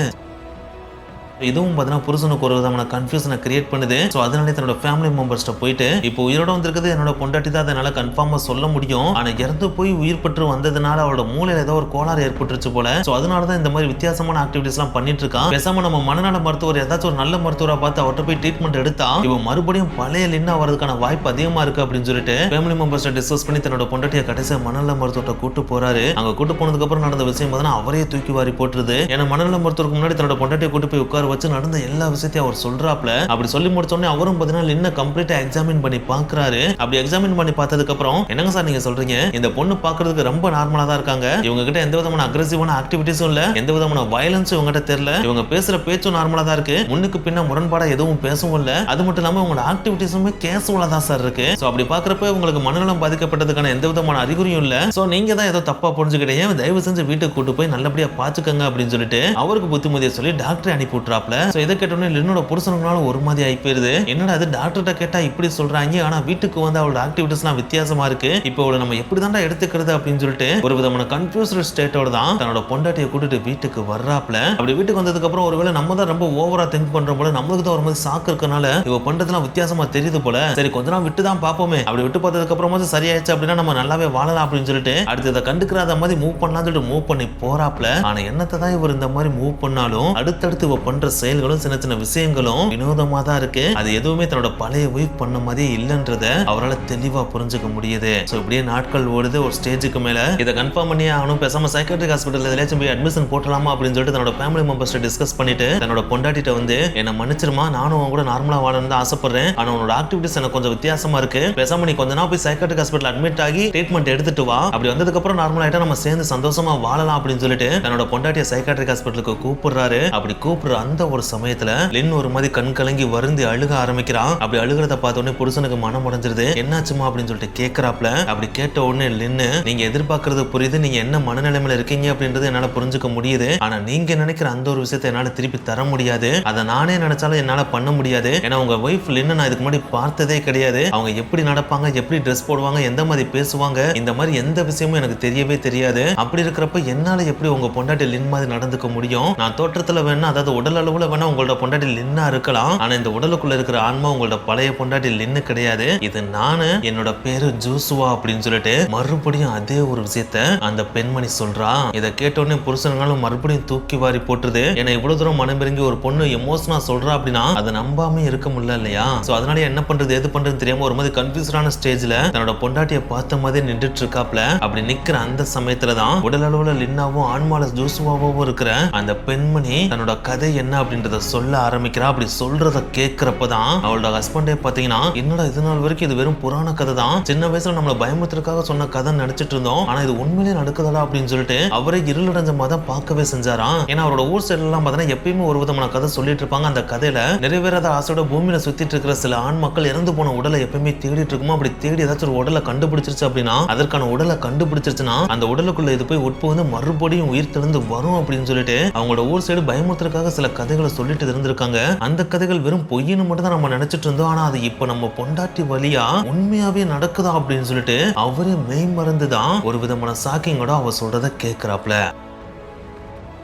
A: இதுவும் பார்த்தீங்கன்னா புருஷனுக்கு ஒரு விதமான கன்ஃபியூஷனை கிரியேட் பண்ணுது. ஸோ அதனாலே தன்னோட ஃபேமிலி மெம்பர்ஸ்ட்ட போயிட்டு இப்போ உயிரோட வந்திருக்குது என்னோட பொண்டாட்டி தான், அதனால கன்ஃபார்மா சொல்ல முடியும், ஆனா இறந்து போய் உயிர் பெற்று வந்ததுனால அவளோட மூளையில ஏதோ ஒரு கோளாறு ஏற்பட்டுருச்சு போல. ஸோ அதனாலதான் இந்த மாதிரி வித்தியாசமான ஆக்டிவிட்டிஸ் எல்லாம் பண்ணிட்டு இருக்கான். பேசாம நம்ம மனநல மருத்துவர் ஏதாச்சும் ஒரு நல்ல மருத்துவரா பார்த்து அவர்கிட்ட போய் ட்ரீட்மெண்ட் எடுத்தா இவன் மறுபடியும் பழைய லின்னா வரதுக்கான வாய்ப்பு அதிகமா இருக்கு அப்படின்னு சொல்லிட்டு ஃபேமிலி மெம்பர்ஸ்ட்ட டிஸ்கஸ் பண்ணி தன்னோட பொண்டாட்டியை கடைசியா மனநல மருத்துவர்கிட்ட கூட்டு போறாரு. அங்க கூட்டு போனதுக்கு அப்புறம் நடந்த விஷயம் பார்த்தீங்கன்னா அவரே தூக்கி வாரி போட்டுருது. ஏன்னா மனநல மருத்துவருக்கு முன்னாடி தன்னோட பொண்டாட்டியை கூட்டு போய் உட்கார வச்சு நடந்த எல்லா விஷயத்தையும் அவர் சொல்றாப்ல. அப்படி சொல்லி முடிச்ச உடனே அவரும் பாத்தீங்கன்னா லின்ன கம்ப்ளீட்டா எக்ஸாமின் பண்ணி பாக்குறாரு. அப்படி எக்ஸாமின் பண்ணி பார்த்ததுக்கு அப்புறம் என்னங்க சார் நீங்க சொல்றீங்க, இந்த பொண்ணு பாக்குறதுக்கு ரொம்ப நார்மலா தான் இருக்காங்க, இவங்க கிட்ட எந்த விதமான அக்ரெசிவான ஆக்டிவிட்டிஸும் இல்ல, எந்த விதமான வயலன்ஸும் இவங்க கிட்ட தெரியல, இவங்க பேசுற பேச்சும் நார்மலா தான் இருக்கு, முன்னுக்கு பின்ன முரண்பாடா எதுவும் பேசவும் இல்ல, அது மட்டும் இல்லாம உங்களோட ஆக்டிவிட்டிஸுமே கேஷுவலா தான் சார் இருக்கு. சோ அப்படி பாக்குறப்ப உங்களுக்கு மனநலம் பாதிக்கப்பட்டதுக்கான எந்த விதமான அறிகுறியும் இல்ல, சோ நீங்க தான் ஏதோ தப்பா புரிஞ்சுக்கிட்டீங்க, தயவு செஞ்சு வீட்டுக்கு கூட்டு போய் நல்லபடியா பாத்துக்கங்க அப்படின்னு சொல்லிட்டு அவருக்கு புத்திமதியை சொல்லி டாக்டர் அனுப்பி விட்டுறாப்ல. சோ இதை கேட்டோன்னே லின்னோட புருஷனுக்குனால ஒரு மாதிரி ஆகி போயிருது. என்னடா அது டாக்டர்கிட்ட கேட்டா இப்படி சொல்றாங்க, ஆனா வீட்டுக்கு வந்து அவளோட ஆக்டிவிட்டிஸ்லாம் வித்தியாசமா இருக்கு, இப்போ அவளை நம்ம எப்படி தாண்டா எடுத்துக்கிறது அப்படின்னு சொல்லிட்டு ஒரு விதமான கன்ஃபியூஸ்டு ஸ்டேட்டோட தான் தன்னோட பொண்டாட்டியை கூட்டிட்டு வீட்டுக்கு வர்றாப்ல. அப்படி வீட்டுக்கு வந்ததுக்கு அப்புறம் ஒருவேளை நம்ம தான் ரொம்ப ஓவரா திங்க் பண்றோம் போல, நம்மளுக்கு தான் ஒரு மாதிரி சாக்கு இருக்கனால இவ பண்றதுலாம் வித்தியாசமா தெரியுது போல, சரி கொஞ்ச நாள் விட்டு தான் பாப்போமே, அப்படி விட்டு பார்த்ததுக்கு அப்புறமா சரியாயிடுச்சு அப்படின்னா நம்ம நல்லாவே வாழலாம் அப்படின்னு சொல்லிட்டு அடுத்து இதை கண்டுக்கிறாத மாதிரி மூவ் பண்ணலாம் சொல்லிட்டு மூவ் பண்ணி போறாப்ல. ஆனா என்னத்தை தான் இவர் இந்த மாதிரி மூவ் பண்ணாலும் அடுத்தடுத்து இவ பண்ற செயல்களும் சின்ன சின்ன விஷயங்களும் வினோதமா தான் இருக்கு. அது எதுவுமே தன்னோட பழைய ஒய்ஃப் பண்ண மாதிரி இல்லன்றத அவரால் தெளிவா புரிஞ்சுக்க முடியுது. சோ இப்படியே நாட்கள் ஓடுது. ஒரு ஸ்டேஜுக்கு மேல இதை கன்ஃபார்ம் பண்ணி ஆகணும், பேசாம சைக்காட்ரிக் ஹாஸ்பிட்டல் எதாச்சும் போய் அட்மிஷன் போட்டலாமா அப்படின்னு சொல்லிட்டு தன்னோட ஃபேமிலி மெம்பர்ஸ் டிஸ்கஸ் பண்ணிட்டு தன்னோட பொண்டாட்டிட்ட வந்து என்ன மன்னிச்சிருமா, நானும் உன் கூட நார்மலா வாழணும்னு ஆசைப்படுறேன், ஆனா உன்னோட ஆக்டிவிட்டிஸ் எனக்கு கொஞ்சம் வித்தியாசமா இருக்கு, பேசாம நீ கொஞ்ச நாள் போய் சைக்காட்ரிக் ஹாஸ்பிட்டல் அட்மிட் ஆகி ட்ரீட்மெண்ட் எடுத்துட்டு வா, அப்படி வந்ததுக்கு அப்புறம் நார்மல் ஆயிட்டா நம்ம சேர்ந்து சந்தோஷமா வாழலாம் அப்படின்னு சொல்லிட்டு தன்னோட பொண்டாட்டிய சைக்காட்ரிக் ஹாஸ்பிட்டலுக்கு கூப்பிடுறாரு. அப்படி கூப்பிடுற அந்த ஒரு சமயத்துல லின் ஒரு மாதிரி கண் கலங்கி வருந்தி அழுக ஆரம்பிக்கிறான். அப்படி அழுகிறத பார்த்த உடனே புருஷனுக்கு மனம் உடைஞ்சிருது. என்னாச்சுமா அப்படின்னு சொல்லிட்டு கேட்கறாப்ல. அப்படி கேட்ட உடனே லின்னு, நீங்க எதிர்பார்க்கறது புரியுது, நீங்க என்ன மனநிலைமையில இருக்கீங்க அப்படின்றது என்னால புரிஞ்சுக்க முடியுது, ஆனா நீங்க நினைக்கிற அந்த ஒரு விஷயத்தை என்னால திருப்பி தர முடியாது, அதை நானே நினைச்சாலும் என்னால பண்ண முடியாது, ஏன்னா உங்க ஒய்ஃப் லின்னு நான் இதுக்கு முன்னாடி பார்த்ததே கிடையாது, அவங்க எப்படி நடப்பாங்க, எப்படி ட்ரெஸ் போடுவாங்க, எந்த மாதிரி பேசுவாங்க, இந்த மாதிரி எந்த விஷயமும் எனக்கு தெரியவே தெரியாது, அப்படி இருக்கிறப்ப என்னால எப்படி உங்க பொண்டாட்டி லின் மாதிரி நடந்துக்க முடியும், நான் தோற்றத்துல வேணா அதாவது உடல் அளவுல வேணா உங்களோட பொண்டாட்டி லின்னா இருக்கலாம், ஆனா இந்த உடலுக்குள்ள இருக்கிற ஆன்மா உங்களோட பழைய பொண்டாட்டி லின்னு கிடையாது, இது நானு, என்னோட பேரு ஜூசுவா அப்படின்னு சொல்லிட்டு மறுபடியும் அதே ஒரு விஷயத்த அந்த பெண்மணி சொல்றா. இதை கேட்டோடனே புருஷனுங்களும் மறுபடியும் தூக்கி வாரி போட்டுருது. ஏன்னா இவ்வளவு தூரம் மனம் பெருங்கி ஒரு பொண்ணு எமோஷனா சொல்றா அப்படின்னா அதை நம்பாம இருக்க முடியல இல்லையா. சோ அதனால என்ன பண்றது எது பண்றதுன்னு தெரியாம ஒரு மாதிரி கன்ஃபியூஸ்டான ஸ்டேஜ்ல தன்னோட பொண்டாட்டியை பார்த்த மாதிரி நின்றுட்டு இருக்காப்ல. அப்படி நிக்கிற அந்த சமயத்துல தான் உடல் அளவுல லின்னாவும் ஆன்மால ஜூசுவாவும் இருக்கிற அந்த பெண்மணி தன்னோட கதை என்ன அப்படின்றத சொல்ல ஆரம்பிக்கிறா. அப்படி சொல்றத கேட்கிறப்பதான் அவளோட ஹஸ்பண்டே பாத்தீங்கன்னா, என்னடா இது நாள் வரைக்கும் இது வெறும் புராண கதை தான், சின்ன வயசுல நம்மள பயமுறுத்துறதுக்காக சொன்ன கதை நினைச்சிட்டு இருந்தோம், ஆனா இது உண்மையிலே நடக்குதா அப்படின்னு சொல்லிட்டு அவரே இருளடைஞ்ச மாதிரி பார்க்கவே செஞ்சாராம். ஏன்னா அவரோட ஊர் சைடு எல்லாம் பாத்தீங்கன்னா எப்பயுமே ஒரு விதமான கதை சொல்லிட்டு இருப்பாங்க. அந்த கதையில நிறைவேறாத ஆசையோட பூமியில சுத்திட்டு இருக்கிற சில ஆண் மக்கள் இறந்து போன உடலை எப்பயுமே தேடிட்டு இருக்குமோ, அப்படி தேடி ஏதாச்சும் ஒரு உடலை கண்டுபிடிச்சிருச்சு அப்படின்னா, அதற்கான உடலை கண்டுபிடிச்சிருச்சுன்னா அந்த உடலுக்குள்ள இது போய் உட்புகுந்து மறுபடியும் உயிர் தெளிந்து வரும் அப்படின்னு சொல்லிட்டு அவங்களோட ஊர் சைடு பயமுறுத்துறதுக்காக சில கதைகளை சொல்லிட்டு இருந்திருக்காங்க. அந்த கதைகள் வெறும் பொய்ன்னு மட்டும் தான் நம்ம நினைச்சிட்டு இருந்தோம், ஆனா அது இப்ப நம்ம பொண்டாட்டி வழியா உண்மையாவே நடக்குதா அப்படின்னு சொல்லிட்டு அவரே மெய் மறந்துதான் ஒரு விதமான சாக்கிங்கோட அவ சொல்றத கேட்கிறாப்ல.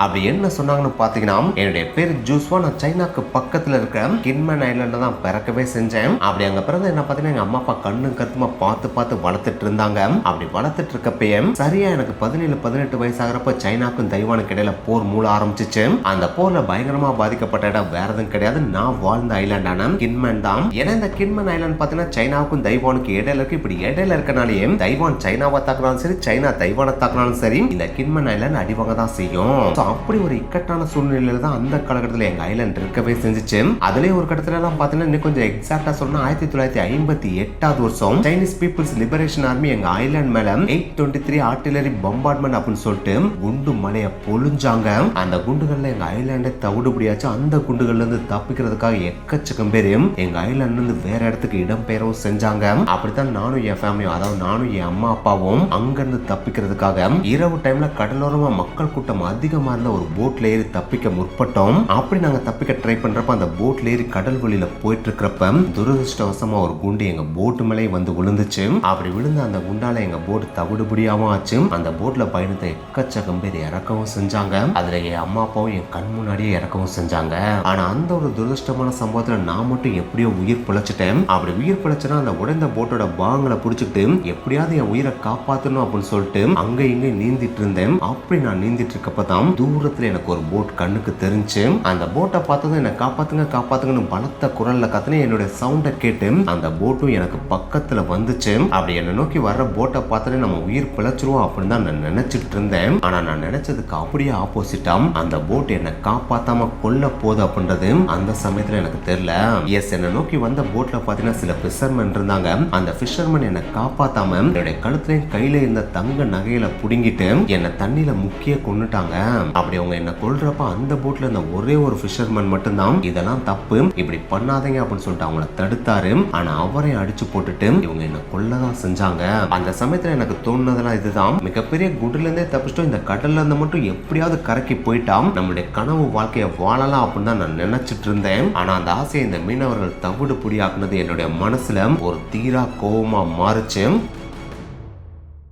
B: அப்படி என்ன சொன்னாங்கன்னு பார்த்தீங்கன்னா, என்னுடைய பேர் ஜூஸ்வா, நான் சைனாக்கு பக்கத்தில் இருக்கிற கின்மன் ஐலாண்டில் தான் பிறக்கவே செஞ்சேன். அப்படி அங்கே பிறந்த என்ன பார்த்தீங்கன்னா எங்கள் அம்மா அப்பா கண்ணு கருத்துமா பார்த்து பார்த்து வளர்த்துட்டு இருந்தாங்க. அப்படி வளர்த்துட்டு இருக்கப்பயே சரியா எனக்கு 17-18 வயசாகிறப்ப சைனாக்கும் தைவானுக்கு இடையில போர் மூல ஆரம்பிச்சிச்சு. அந்த போர்ல பயங்கரமா பாதிக்கப்பட்ட இடம் வேற எதுவும் கிடையாது, நான் வாழ்ந்த ஐலாண்டான கின்மன் தான். ஏன்னா இந்த கின்மன் ஐலாண்ட் பார்த்தீங்கன்னா சைனாவுக்கும் தைவானுக்கு இடையில இருக்கு. இப்படி இடையில இருக்கனாலேயே தைவான் சைனாவை தாக்குனாலும் சரி, சைனா தைவானை தாக்குனாலும் சரி, இந்த கின்மன் ஐலாண்ட் அடிவாங்க தான் செய்யும். அப்படி ஒரு இக்கட்டான சூழ்நிலையில தான் அந்த காலகட்டத்தில் எங்க ஐலாண்ட் இருக்கவே செஞ்சுச்சு. அதுலயே ஒரு கட்டத்துல எல்லாம் பாத்தீங்கன்னா இன்னும் கொஞ்சம் எக்ஸாக்டா சொன்னா 1958 வருஷம் சைனீஸ் பீப்புள்ஸ் லிபரேஷன் ஆர்மி எங்க ஐலாண்ட் மேல 823 ஆர்டிலரி பம்பார்ட்மெண்ட் அப்படின்னு சொல்லிட்டு குண்டு மலையை பொழிஞ்சாங்க. அந்த குண்டுகள்ல எங்க ஐலாண்டே தவிடுபடியாச்சு. அந்த குண்டுகள்ல இருந்து தப்பிக்கிறதுக்காக எக்கச்சக்கம் பேரு எங்க ஐலாண்ட்ல இருந்து வேற இடத்துக்கு இடம்பெயரவும் செஞ்சாங்க. அப்படித்தான் நானும் என் ஃபேமிலியும், அதாவது நானும் என் அம்மா அப்பாவும் அங்க இருந்து தப்பிக்கிறதுக்காக இரவு டைம்ல கடலோரமா மக்கள் கூட்டம் அதிகமா இருந்த ஒரு போட்ல ஏறி தப்பிக்க முற்பட்டோம். அப்படி நாங்க தப்பிக்க ட்ரை பண்றப்ப அந்த போட்ல ஏறி கடல் வழியில போயிட்டு இருக்கிறப்ப துரதிருஷ்டவசமா ஒரு குண்டு எங்க போட்டு மேலே வந்து விழுந்துச்சு. அப்படி விழுந்த அந்த குண்டால எங்க போட் தவிடுபடியாவும் ஆச்சு. அந்த போட்ல பயணித்த எக்கச்சக்கம் பேர் இறக்கவும் செஞ்சாங்க. அதுல என் அம்மா அப்பாவும் என் கண் முன்னாடியே இறக்கவும் செஞ்சாங்க. ஆனா அந்த ஒரு துரதிருஷ்டமான சம்பவத்துல நான் மட்டும் எப்படியோ உயிர் பிழைச்சிட்டேன். அப்படி உயிர் பிழைச்சனா அந்த உடைந்த போட்டோட பாகங்களை புடிச்சுக்கிட்டு எப்படியாவது என் உயிரை காப்பாத்தணும் அப்படின்னு சொல்லிட்டு அங்க இங்க நீந்திட்டு இருந்தேன். அப்படி நான் நீந்திட்டு இருக்கப்பதான் தூரத்துல எனக்கு ஒரு போட் கண்ணுக்கு தெரிஞ்சு. அந்த போட்டை பார்த்ததும் என்ன காப்பாத்துங்க காப்பாத்துங்கன்னு பலத்த குரல்ல கத்துனே என்னுடைய சவுண்டை கேட்டு அந்த போட்டும் எனக்கு பக்கத்துல வந்துச்சு. அப்படி என்ன நோக்கி வர்ற போட்டை பார்த்துட்டு நம்ம உயிர் பிழைச்சிருவோம் அப்படின்னு தான் நான் நினைச்சிட்டு இருந்தேன். ஆனா நான் நினைச்சதுக்கு அப்படியே ஆப்போசிட்டா அந்த போட் என்ன காப்பாத்தாம கொல்ல போகுது அப்படின்றது அந்த சமயத்துல எனக்கு தெரியல. எஸ், என்ன நோக்கி வந்த போட்ல பாத்தீங்கன்னா சில ஃபிஷர்மேன் இருந்தாங்க. அந்த ஃபிஷர்மேன் என்ன காப்பாத்தாம என்னுடைய கழுத்துலயும் கையில இருந்த தங்க நகையில புடுங்கிட்டு என்ன தண்ணியில முக்கிய கொன்னுட்டாங்க. அப்படி அவங்க என்ன கொல்றப்ப அந்த போட்ல இருந்த ஒரே ஒரு ஃபிஷர்மேன் மட்டும்தான் இதெல்லாம் தப்பு, இப்படி பண்ணாதீங்க அப்படின்னு சொல்லிட்டு அவங்கள தடுத்தாரு. ஆனா அவரையும் அடிச்சு போட்டுட்டு இவங்க என்ன கொல்லதான் செஞ்சாங்க. அந்த சமயத்துல எனக்கு தோணுனதெல்லாம் இதுதான், மிகப்பெரிய குண்டுல இருந்தே தப்பிச்சிட்டோம், இந்த கடல்ல இருந்து மட்டும் எப்படியாவது கரைக்கு போயிட்டாம் நம்மளுடைய கனவு வாழ்க்கையை வாழலாம் அப்படின்னு தான் நான் நினைச்சிட்டு இருந்தேன். ஆனா அந்த ஆசையை இந்த மீனவர்கள் தவிடு புடியாக்குனது என்னுடைய மனசுல ஒரு தீரா கோவமா மாறுச்சு.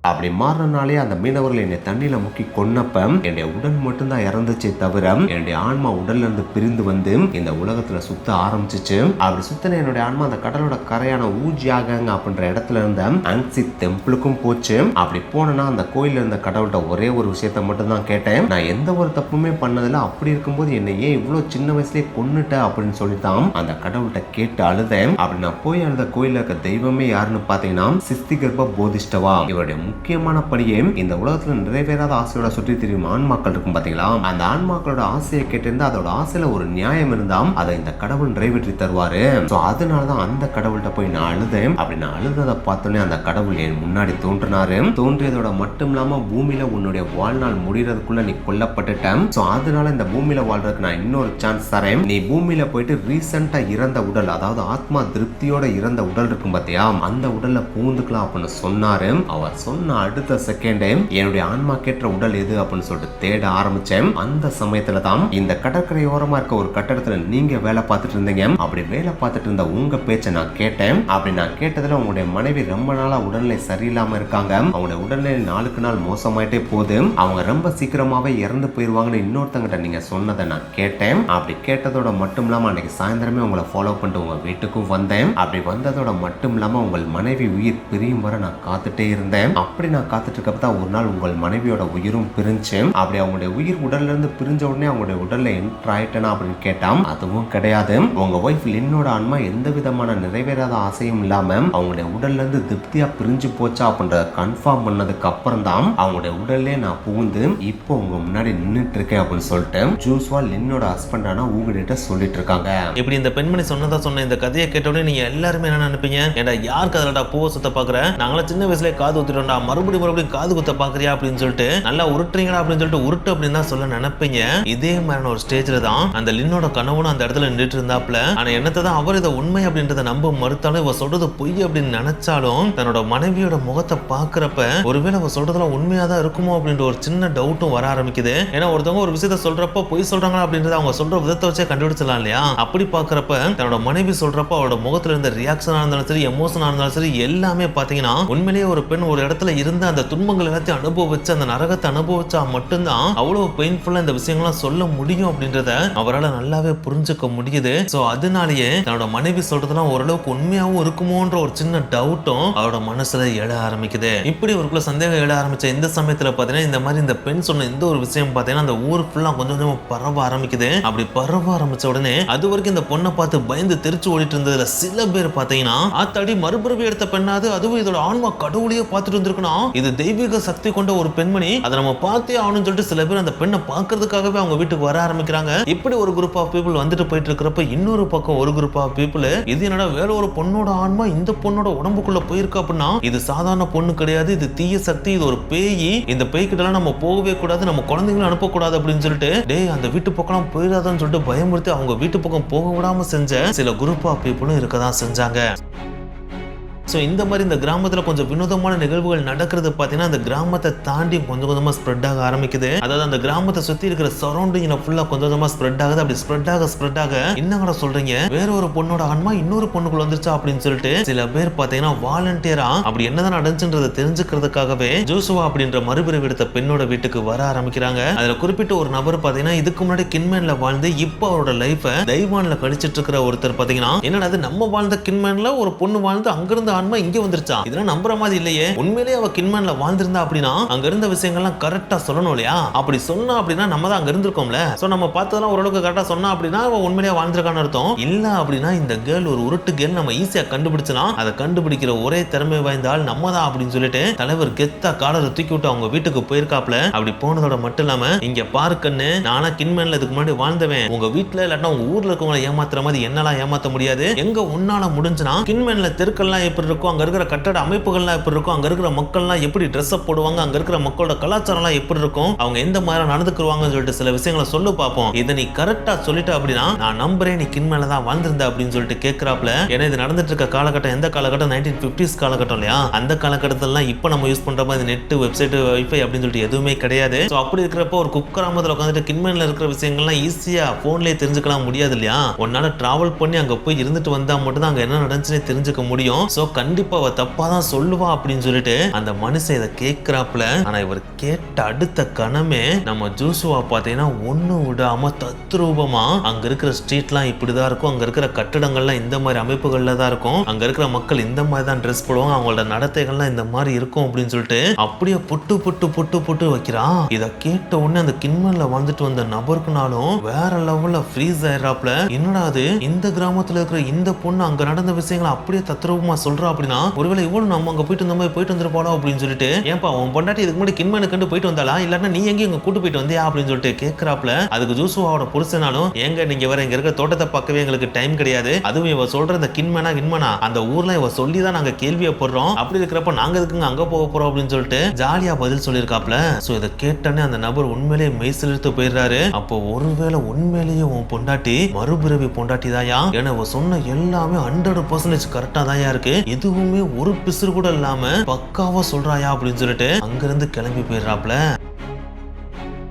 B: அப்படி மாறினாலே அந்த மீனவர்கள் என்னை தண்ணியில முக்கி கொன்னப்ப என்னுடைய உடல் மட்டும்தான் இறந்துச்சே தவிர என்னுடைய ஆன்மா உடல்ல இருந்து பிரிந்து வந்து இந்த உலகத்துல சுத்த ஆரம்பிச்சிச்சு. அப்படி சுத்தின என்னுடைய ஆன்மா அந்த கடலோட கரையான ஊஜியாகங்க அப்படின்ற இடத்துல இருந்த ஆங்சி டெம்பிளுக்கும் போச்சு. அப்படி போனா அந்த கோயில இருந்த கடவுள்கிட்ட ஒரே ஒரு விஷயத்த மட்டும் தான் கேட்டேன், நான் எந்த ஒரு தப்புமே பண்ணதில்ல, அப்படி இருக்கும்போது என்னை ஏன் இவ்வளவு சின்ன வயசுலயே கொன்னுட்ட அப்படின்னு சொல்லித்தான் அந்த கடவுள்கிட்ட கேட்டு அழுதேன். அப்படி நான் போய் அழுத கோயில இருக்க தெய்வமே யாருன்னு பாத்தீங்கன்னா சிஸ்திகர்ப போதிஷ்டவா. இவருடைய முக்கியமான படியே இந்த உலகத்துல நிறைவேறாத ஆசையோட சுற்றி திரியும் ஆன்மாக்கள் இருக்கும் பாத்தீங்களா, அந்த ஆன்மாக்களோட ஆசையை கேட்டிருந்தா அதோட ஆசையில ஒரு நியாயம் இருந்தா அதை இந்த கடவுள் நிறைவேற்றி தருவாரு. அதனாலதான் அந்த கடவுள்கிட்ட போய் நான் அழுதேன். அப்படி நான் அழுததை பார்த்தோன்னே அந்த கடவுள் என் முன்னாடி தோன்றினாரு. தோன்றியதோட மட்டும் இல்லாம பூமியில உன்னுடைய வாழ்நாள் முடிகிறதுக்குள்ள நீ கொல்லப்பட்டுட்டேன், அதனால இந்த பூமியில வாழ்றதுக்கு நான் இன்னொரு சான்ஸ் தரேன், நீ பூமியில போயிட்டு ரீசெண்டா இறந்த உடல், அதாவது ஆத்மா திருப்தியோட இறந்த உடல் இருக்கும் பாத்தியா, அந்த உடல்ல பூந்துக்கலாம் அப்படின்னு சொன்னாரு. அவர் சொன்ன அடுத்த செகண்டே என்னுடைய ஆன்மா கேட்ட உடல் எது அப்படின்னு சொல்லிட்டு தேட ஆரம்பிச்சேன். அந்த சமயத்துல தான் இந்த கடற்கரையோரமா இருக்க ஒரு கட்டடத்துல நீங்க வேலை பார்த்துட்டு இருந்தீங்க. அப்படி வேலை பார்த்துட்டு இருந்த உங்க பேச்சை நான் கேட்டேன். அப்படி நான் கேட்டதுல உங்களுடைய மனைவி ரொம்ப நாளா உடல்நிலை சரியில்லாம இருக்காங்க, அவங்களுடைய உடல்நிலை நாளுக்கு நாள் மோசமாயிட்டே போகுது, அவங்க ரொம்ப சீக்கிரமாவே இறந்து போயிருவாங்கன்னு இன்னொருத்தங்கிட்ட நீங்க சொன்னதை நான் கேட்டேன். அப்படி கேட்டதோட மட்டும் இல்லாம அன்னைக்கு சாயந்தரமே உங்களை ஃபாலோ பண்ணிட்டு உங்க வீட்டுக்கும் வந்தேன். அப்படி வந்ததோட மட்டும் இல்லாம உங்கள் மனைவி உயிர் பிரியும் வரை நான் காத்துட்டே இருந்தேன். அப்படி நான் காத்துட்டு இருக்கப்பதான் ஒரு நாள் உங்கள் மனைவியோட உயிரும் பிரிஞ்சு. அப்படி அவங்களுடைய உயிர் உடல்ல இருந்து பிரிஞ்ச உடனே அவங்களுடைய உடல்ல என்டர் ஆயிட்டேனா அப்படின்னு கேட்டான். அதுவும் கிடையாது. உங்க ஒய்ஃப் லின்னோட ஆன்மா எந்த விதமான நிறைவேறாத ஆசையும் இல்லாம அவங்களுடைய உடல்ல இருந்து திருப்தியா பிரிஞ்சு போச்சா அப்படின்றத கன்ஃபார்ம் பண்ணதுக்கு அப்புறம் தான் அவங்களுடைய உடல்லே நான் புகுந்து இப்போ உங்க முன்னாடி நின்றுட்டு இருக்கேன் அப்படின்னு சொல்லிட்டு ஜூஸ்வா லின்னோட ஹஸ்பண்டான ஊகிட்ட சொல்லிட்டு இருக்காங்க.
A: இப்படி இந்த பெண்மணி சொன்னதா சொன்ன இந்த கதையை கேட்டோடனே நீங்க எல்லாருமே என்ன நினைப்பீங்க, ஏன்டா யார் கதலடா பூவை சுத்த பாக்குற, நாங்களாம் சின்ன வயசுல காது ஊத்திட்டோம்டா, மறுபடியும் காது குத்த பாக்குறியா அப்படின்னு சொல்லிட்டு நல்லா உருட்டுறீங்களா அப்படின்னு சொல்லிட்டு உருட்டு அப்படின்னு தான் சொல்ல நினைப்பீங்க. இதே மாதிரி ஒரு ஸ்டேஜ்ல தான் அந்த லின்னோட கனவுன்னு அந்த இடத்துல நின்றுட்டு இருந்தாப்ல. ஆனா என்னத்தை தான் அவர் இதை உண்மை அப்படின்றத நம்ப மறுத்தாலும் இவ சொல்றது பொய் அப்படின்னு நினைச்சாலும் தன்னோட மனைவியோட முகத்தை பாக்குறப்ப ஒருவேளை அவ சொல்றதுல உண்மையா தான் இருக்குமோ அப்படின்ற ஒரு சின்ன டவுட்டும் வர ஆரம்பிக்குது. ஏன்னா ஒருத்தவங்க ஒரு விஷயத்த சொல்றப்ப பொய் சொல்றாங்களா அப்படின்றத அவங்க சொல்ற விதத்தை வச்சே கண்டுபிடிச்சலாம் இல்லையா. அப்படி பாக்குறப்ப தன்னோட மனைவி சொல்றப்ப அவரோட முகத்துல இருந்த ரியாக்ஷனா இருந்தாலும் சரி, எமோஷனா இருந்தாலும் சரி, எல்லாமே பாத்தீங்கன்னா உண்மையிலேயே ஒரு பெண் ஒரு இடத்துல இருந்த அந்த துன்பங்கள் எல்லாத்தையும் அனுபவிச்சு அந்த நரகத்தை அனுபவிச்சா மட்டும்தான் அவ்வளவு பெயின்ஃபுல்லா இந்த விஷயங்கள்லாம் சொல்ல முடியும் அப்படின்றத அவரால் நல்லாவே புரிஞ்சுக்க முடியுது. சோ அதனாலேயே தன்னோட மனைவி சொல்றதெல்லாம் ஓரளவுக்கு உண்மையாவும் இருக்குமோன்ற ஒரு சின்ன டவுட்டும் அவரோட மனசுல எழ ஆரம்பிக்குது. இப்படி ஒருக்குள்ள சந்தேகம் எழ ஆரம்பிச்ச இந்த சமயத்துல பாத்தீங்கன்னா இந்த மாதிரி இந்த பெண் சொன்ன இந்த ஒரு விஷயம் பாத்தீங்கன்னா அந்த ஊர் ஃபுல்லா கொஞ்சம் கொஞ்சமா பரவ ஆரம்பிக்குது. அப்படி பரவ ஆரம்பிச்ச உடனே அது வரைக்கும் இந்த பொண்ணை பார்த்து பயந்து தெரிச்சு ஓடிட்டு இருந்ததுல சில பேர் பாத்தீங்கன்னா ஆத்தாடி மறுபிறவி எடுத்த பெண்ணாது, அதுவும் இதோட ஆன்மா கடவுளையே பார்த்துட்டு இருக்குன்னா இது தெய்வீக சக்தி கொண்ட ஒரு பெண்மணி, அதை நம்ம பார்த்தே ஆகணும்னு சொல்லிட்டு சில பேர் அந்த பெண்ணை பார்க்கறதுக்காகவே அவங்க வீட்டுக்கு வர ஆரம்பிக்கிறாங்க. இப்படி ஒரு குரூப் ஆஃப் பீப்புள் வந்துட்டு போயிட்டு இருக்கிறப்ப இன்னொரு பக்கம் ஒரு குரூப் ஆஃப் பீப்புள் இது என்னடா வேற ஒரு பொண்ணோட ஆன்மா இந்த பொண்ணோட உடம்புக்குள்ள போயிருக்கு அப்படின்னா இது சாதாரண பொண்ணு கிடையாது, இது தீய சக்தி, இது ஒரு பேய், இந்த பேய் கிட்ட எல்லாம் நம்ம போகவே கூடாது, நம்ம குழந்தைங்களும் அனுப்பக்கூடாது அப்படின்னு சொல்லிட்டு டேய் அந்த வீட்டு பக்கம் போயிடாதான்னு சொல்லிட்டு பயமுறுத்தி அவங்க வீட்டு பக்கம் போக விடாம செஞ்ச சில குரூப் ஆஃப் பீப்புளும் இருக்கதான் செஞ்சாங்க. ஸோ இந்த மாதிரி இந்த கிராமத்தில் கொஞ்சம் வினோதமான நிகழ்வுகள் நடக்கிறது பார்த்தீங்கன்னா அந்த கிராமத்தை தாண்டி கொஞ்சம் கொஞ்சமாக ஸ்ப்ரெட் ஆக ஆரம்பிக்குது. அதாவது அந்த கிராமத்தை சுற்றி இருக்கிற சரௌண்டிங்கில் ஃபுல்லாக கொஞ்சம் கொஞ்சமாக ஸ்ப்ரெட் ஆகுது. அப்படி ஸ்ப்ரெட் ஆக என்னங்கடா சொல்றீங்க, வேற ஒரு பொண்ணோட ஆன்மா இன்னொரு பொண்ணுக்குள்ள வந்துருச்சா அப்படின்னு சொல்லிட்டு சில பேர் பார்த்தீங்கன்னா வாலண்டியரா அப்படி என்னதான் நடந்துச்சுன்றதை தெரிஞ்சுக்கிறதுக்காகவே ஜோசுவா அப்படின்ற மறுபிறவி எடுத்த பெண்ணோட வீட்டுக்கு வர ஆரம்பிக்கிறாங்க. அதில் குறிப்பிட்ட ஒரு நபர் பார்த்தீங்கன்னா இதுக்கு முன்னாடி கின்மேன்ல வாழ்ந்து இப்போ அவரோட லைஃபை தைவான்ல கழிச்சிட்டு இருக்கிற ஒருத்தர் பார்த்தீங்கன்னா என்னடா அது நம்ம வாழ்ந்த கின்மேன்ல ஒரு பொண்ணு வாழ்ந்து அங்கிருந்து ஆன்மா இங்க வந்துருச்சா, இதெல்லாம் நம்புற மாதிரி இல்லையே, உண்மையிலேயே அவ கின்மேன்ல வாழ்ந்திருந்தா அப்படின்னா அங்க இருந்த விஷயங்கள்லாம் கரெக்டா சொல்லணும் இல்லையா, அப்படி சொன்னா அப்படின்னா நம்ம தான் அங்க இருந்திருக்கோம்ல, சோ நம்ம பார்த்ததெல்லாம் ஓரளவுக்கு கரெக்டா சொன்னா அப்படின்னா அவ உண்மையிலேயே வாழ்ந்திருக்கான்னு அர்த்தம். இல்ல அப்படின்னா இந்த கேர்ள் ஒரு உருட்டு கேர்ள் நம்ம ஈஸியா கண்டுபிடிச்சலாம், அதை கண்டுபிடிக்கிற ஒரே திறமை வாய்ந்தால் நம்ம தான் அப்படின்னு சொல்லிட்டு தலைவர் கெத்தா காலரை தூக்கி விட்டு அவங்க வீட்டுக்கு போயிருக்காப்ல. அப்படி போனதோட மட்டும் இல்லாம இங்க பார்க்கன்னு நானா கின்மேன்ல இதுக்கு முன்னாடி வாழ்ந்தவன், உங்க வீட்டுல இல்லாட்டா உங்க ஊர்ல இருக்கவங்களை ஏமாத்துற மாதிரி என்னெல்லாம் ஏமாத்த முடியாது, எங்க உன்னால முடிஞ்சுனா கின்மேன்ல தெருக்கள்லாம் எப்படி இருக்கும், அங்க இருக்கிற கட்டட அமைப்புகள்லாம் எப்படி இருக்கும், அங்க இருக்கிற மக்கள்லாம் எப்படி ட்ரெஸ் அப் போடுவாங்க, அங்க இருக்கிற மக்களோட கலாச்சாரம்லாம் எப்படி இருக்கும், அவங்க எந்த மாதிரி நடந்துக்குவாங்கன்னு சொல்லிட்டு சில விஷயங்களை சொல்லு பார்ப்போம். இதை நீ கரெக்டா சொல்லிட்ட அப்படின்னா நான் நம்புறேன் நீ கின்மேல தான் வாழ்ந்திருந்த அப்படின்னு சொல்லிட்டு கேட்கறாப்ல. ஏன்னா இது நடந்துட்டு இருக்க காலகட்டம் எந்த காலகட்டம், 1950s காலகட்டம் இல்லையா, அந்த காலகட்டத்திலாம் இப்போ நம்ம யூஸ் பண்ற மாதிரி நெட் வெப்சைட் வைஃபை அப்படின்னு சொல்லிட்டு எதுவுமே கிடையாது. ஸோ அப்படி இருக்கிறப்போ ஒரு குக்கிராமத்தில் உட்காந்துட்டு கின்மேன்ல இருக்கிற விஷயங்கள்லாம் ஈஸியா போன்லேயே தெரிஞ்சுக்கலாம் முடியாது இல்லையா, உன்னால டிராவல் பண்ணி அங்க போய் இருந்துட்டு வந்தா மட்டும் தான் அங்க என்ன நடந்துச்சுன்னு தெரிஞ்சுக்க முடியும். ஸோ கண்டிப்பா அவ தப்பா தான் சொல்லுவா அப்படின்னு சொல்லிட்டு அந்த மனுஷன் இதை கேட்கிறாப்ல. ஆனா இவர் கேட்ட அடுத்த கணமே நம்ம ஜோசுவா பார்த்தீங்கன்னா ஒண்ணு விடாம தத்ரூபமா அங்க இருக்கிற ஸ்ட்ரீட்லாம் இப்படிதான் இருக்கும், அங்க இருக்கிற கட்டடங்கள்லாம் இந்த மாதிரி அமைப்புகள்ல தான் இருக்கும், அங்க இருக்கிற மக்கள் இந்த மாதிரி தான் ட்ரெஸ் போடுவாங்க, அவங்களோட நடத்தைகள்லாம் இந்த மாதிரி இருக்கும் அப்படின்னு சொல்லிட்டு அப்படியே புட்டு வைக்கிறான். இதை கேட்ட உடனே அந்த கின்மேன்ல வந்துட்டு வந்த நபருக்குனாலும் வேற லெவல்ல ஃப்ரீஸ் ஆயிடுறாப்ல. என்னடா அது இந்த கிராமத்துல இருக்கிற இந்த பொண்ணு அங்க நடந்த விஷயங்களை அப்படியே தத்ரூபமா சொல்றா அப்படின்னா ஒருவேளை இவ்வளவு நம்ம அங்க போயிட்டு இந்த மாதிரி போயிட்டு வந்துருப்பாளோ அப்படின்னு சொல்லிட்டு, ஏன்பா உன் பொண்டாட்டி இதுக்கு முன்னாடி கின்மேனுக்கு போயிட்டு வந்தாளா இல்லன்னா நீ எங்க இங்க கூட்டு போயிட்டு வந்தியா அப்படின்னு சொல்லிட்டு கேட்கறாப்ல. அதுக்கு ஜோசுவாவோட புருஷனாலும் எங்க நீங்க வேற இங்க இருக்க தோட்டத்தை பார்க்கவே எங்களுக்கு டைம் கிடையாது, அதுவும் இவ சொல்ற இந்த கின்மேனா அந்த ஊர்ல இவ சொல்லிதான் நாங்க கேள்வியை போடுறோம், அப்படி இருக்கிறப்ப நாங்க எதுக்குங்க அங்க போக போறோம் அப்படின்னு சொல்லிட்டு ஜாலியா பதில் சொல்லியிருக்காப்ல. சோ இதை கேட்டனே அந்த நபர் உண்மையிலேயே மெய்சிலிர்த்து போயிடுறாரு. அப்போ ஒருவேளை உண்மையிலேயே உன் பொண்டாட்டி மறுபிறவி பொண்டாட்டி தாயா, ஏன்னா அவ சொன்ன எல்லாமே 100% கரெக்டா தாயா இருக்கு, எதுவுமே ஒரு பிசுறு கூட இல்லாம பக்காவா சொல்றாயா அப்படின்னு சொல்லிட்டு அங்கிருந்து கிளம்பி போயிடுறாப்ல.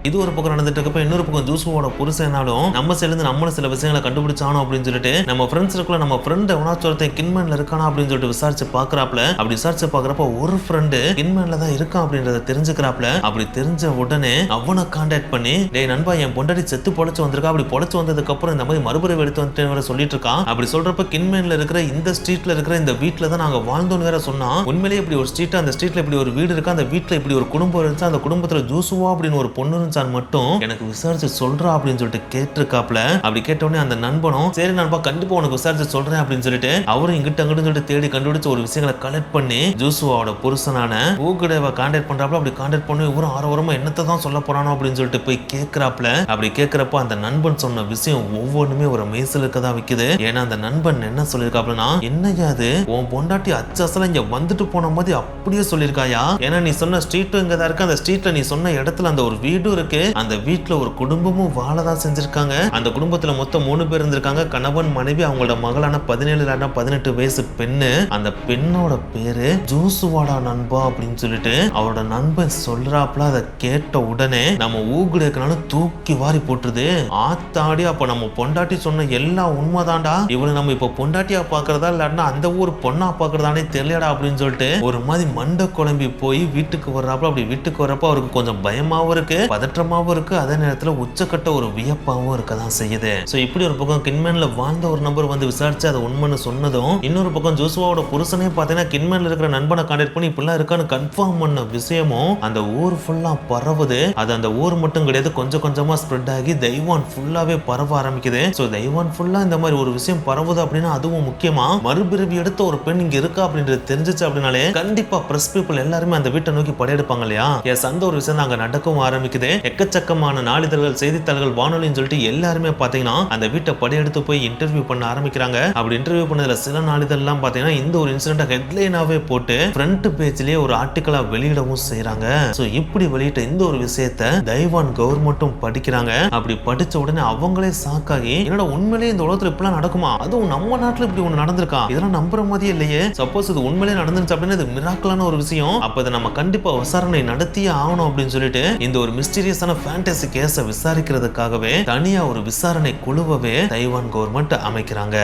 A: இது ஒரு பக்கம் நடந்துட்டு இருக்கப்ப இன்னொரு பக்கம் ஜோசுவோட புருஷனாலும் நம்ம சேர்ந்து நம்மளும் சில விஷயங்களை கண்டுபிடிச்சானோ அப்படின்னு சொல்லிட்டு நம்ம ஃப்ரெண்ட்ஸ் இருக்குள்ள நம்ம ஃப்ரெண்ட் எவனாச்சும் ஒருத்தன் கின்மேன்ல இருக்கானா அப்படின்னு சொல்லிட்டு விசாரிச்சு பாக்குறாப்ல. அப்படி விசாரிச்சு பாக்குறப்ப ஒரு ஃப்ரெண்டு கின்மேன்ல தான் இருக்கான் அப்படின்றத தெரிஞ்சுக்கிறாப்ல. அப்படி தெரிஞ்ச உடனே அவனை கான்டாக்ட் பண்ணி டேய் நண்பா என் பொண்டாட்டி செத்து பொழைச்சு வந்திருக்கா, அப்படி பொழைச்சு வந்ததுக்கு அப்புறம் இந்த மாதிரி மறுபிறவி எடுத்து வந்துட்டு சொல்லிட்டு இருக்கான். அப்படி சொல்றப்ப கின்மேன்ல இருக்கிற இந்த ஸ்ட்ரீட்ல இருக்கிற இந்த வீட்டுல தான் நாங்க வாழ்ந்தோன்னு வேற சொன்னா, உண்மையிலேயே இப்படி ஒரு ஸ்ட்ரீட், அந்த ஸ்ட்ரீட்ல இப்படி ஒரு வீடு இருக்கு, அந்த வீட்டுல இப்படி ஒரு குடும்பம் இருந்துச்சு, அந்த குடும்பத்துல ஜோசுவா அப்படின்னு ஒரு பொண்ணு மட்டும் எனக்கு விசாரிச்சு சொல்றா அப்படின்னு சொல்லிட்டு கேட்டிருக்காப்ல. அப்படி கேட்டோடனே அந்த நண்பனும் சரி நண்பா கண்டிப்பா உனக்கு விசாரிச்சு சொல்றேன் அப்படின்னு சொல்லிட்டு அவரும் இங்கிட்ட அங்கிட்டு சொல்லிட்டு தேடி கண்டுபிடிச்சு ஒரு விஷயங்களை கலெக்ட் பண்ணி ஜோசுவாவோட புருஷனான ஊகடேவை கான்டாக்ட் பண்றாப்ல. அப்படி கான்டாக்ட் பண்ணி இவரும் ஆரவாரமா என்னத்தை தான் சொல்ல போறானோ அப்படின்னு சொல்லிட்டு போய் கேட்கிறாப்ல. அப்படி கேட்கிறப்ப அந்த நண்பன் சொன்ன விஷயம் ஒவ்வொன்றுமே ஒரு மெய்சிலுக்கு தான் வைக்குது. ஏன்னா அந்த நண்பன் என்ன சொல்லியிருக்காப்லனா, என்னையா அது உன் பொண்டாட்டி அச்சசல இங்க வந்துட்டு போன மாதிரி அப்படியே சொல்லியிருக்காயா, ஏன்னா நீ சொன்ன ஸ்ட்ரீட்டும் இங்க தான் இருக்கு, அந்த ஸ்ட்ரீட்ல நீ சொன்ன இடத்துல அந்த ஒரு வீடும் இருக்கு, அந்த வீட்டுல ஒரு குடும்பமும் வாழதான் செஞ்சிருக்காங்க, அந்த குடும்பத்துல மொத்தம் 3 பேர் இருந்திருக்காங்க, கணவன் மனைவி, அவங்களோட மகளான 17 வயசு பெண்ணு, அந்த பெண்ணோட பேரு ஜோசுவாடா நண்பா அப்படின்னு சொல்லிட்டு அவரோட நண்பன் சொல்றாப்ல. அதை கேட்ட உடனே நம்ம ஊகுடேக்கனாலும் தூக்கி வாரி போட்டுருது. ஆத்தாடி அப்ப நம்ம பொண்டாட்டி சொன்ன எல்லாம் உண்மைதான்டா, இவளை நம்ம இப்ப பொண்டாட்டியா பாக்குறதா இல்லாட்டினா அந்த ஊர் பொண்ணா பாக்குறதானே தெரியலடா அப்படின்னு சொல்லிட்டு ஒரு மாதிரி மண்டை குழம்பி போய் வீட்டுக்கு வர்றாப்ல. அப்படி வீட்டுக்கு வர்றப்ப அவருக்கு கொஞ்சம் பயமாவும் இருக்கு, பதற்றமாவும் இருக்கு, அதே நேரத்துல உச்சக்கட்ட ஒரு வியப்பாவும் இருக்கதான் செய்யுது. சோ இப்படி ஒரு பக்கம் கின்மேன்ல வாழ்ந்த ஒரு நபர் வந்து விசாரிச்சு அதை உண்மைன்னு சொன்னதும், இன்னொரு பக்கம் ஜோசுவாவோட புருஷனே பாத்தீங்கன்னா கின்மேன்ல இருக்கிற நண்பனை கான்டாக்ட் பண்ணி இப்படிலாம் இருக்கான்னு கன்ஃபார்ம் பண்ண விஷயமும் அந்த ஊர் ஃபுல்லா பரவுது. அது அந்த ஊர் மட்டும் கிடையாது, கொஞ்சம் கொஞ்சமா ஸ்ப்ரெட் ஆகி தைவான் ஃபுல்லாவே பரவ ஆரம்பிக்குது. சோ தைவான் ஃபுல்லா இந்த மாதிரி ஒரு விஷயம் பரவுது அப்படின்னா, அதுவும் முக்கியமா மறுபிறவி எடுத்த ஒரு பெண் இங்க இருக்கா அப்படின்றது தெரிஞ்சிச்சு அப்படின்னாலே கண்டிப்பா பிரஸ் பீப்புள் எல்லாருமே அந்த வீட்டை நோக்கி படையெடுப்பாங்க இல்லையா. எஸ், அந்த ஒரு விஷயம் அங்க நடக்கவும் ஆரம்பிக்குது. எக்கச்சக்கமான நாளிதழ்கள், செய்தித்தாள்கள், வானொலின்னு சொல்லிட்டு எல்லாருமே பாத்தீங்கன்னா அந்த வீட்டை படையெடுத்து போய் இன்டர்வியூ பண்ண ஆரம்பிக்கிறாங்க. அப்படி இன்டர்வியூ பண்ணதுல சில நாளிதழ் எல்லாம் பாத்தீங்கன்னா இந்த ஒரு இன்சிடென்ட் ஹெட்லைனாவே போட்டு ஃப்ரண்ட் பேஜ்லயே ஒரு ஆர்டிக்கலா வெளியிடவும் செய்யறாங்க. சோ இப்படி வெளியிட்ட இந்த ஒரு விஷயத்தை தைவான் கவர்மெண்ட்டும் படிக்கிறாங்க. அப்படி படிச்ச உடனே அவங்களே சாக்காகி, என்னோட உண்மையிலேயே இந்த உலகத்துல இப்படிலாம் நடக்குமா, அதுவும் நம்ம நாட்டுல இப்படி ஒண்ணு நடந்திருக்கா, இதெல்லாம் நம்புற மாதிரியே இல்லையே, சப்போஸ் இது உண்மையிலேயே நடந்துருச்சு அப்படின்னா இது மிராக்கலான ஒரு விஷயம், அப்ப இதை நம்ம கண்டிப்பா விசாரணை நடத்தியே ஆகணும் அப்படின்னு சொல்லிட்டு இந்த ஒரு மிஸ்டீரியஸான ஃபேண்டசி கேஸை விசாரிக்கிறதுக்காகவே தனியா ஒரு விசாரணை குழுவவே தைவான் கவர்மெண்ட் அமைக்கிறாங்க.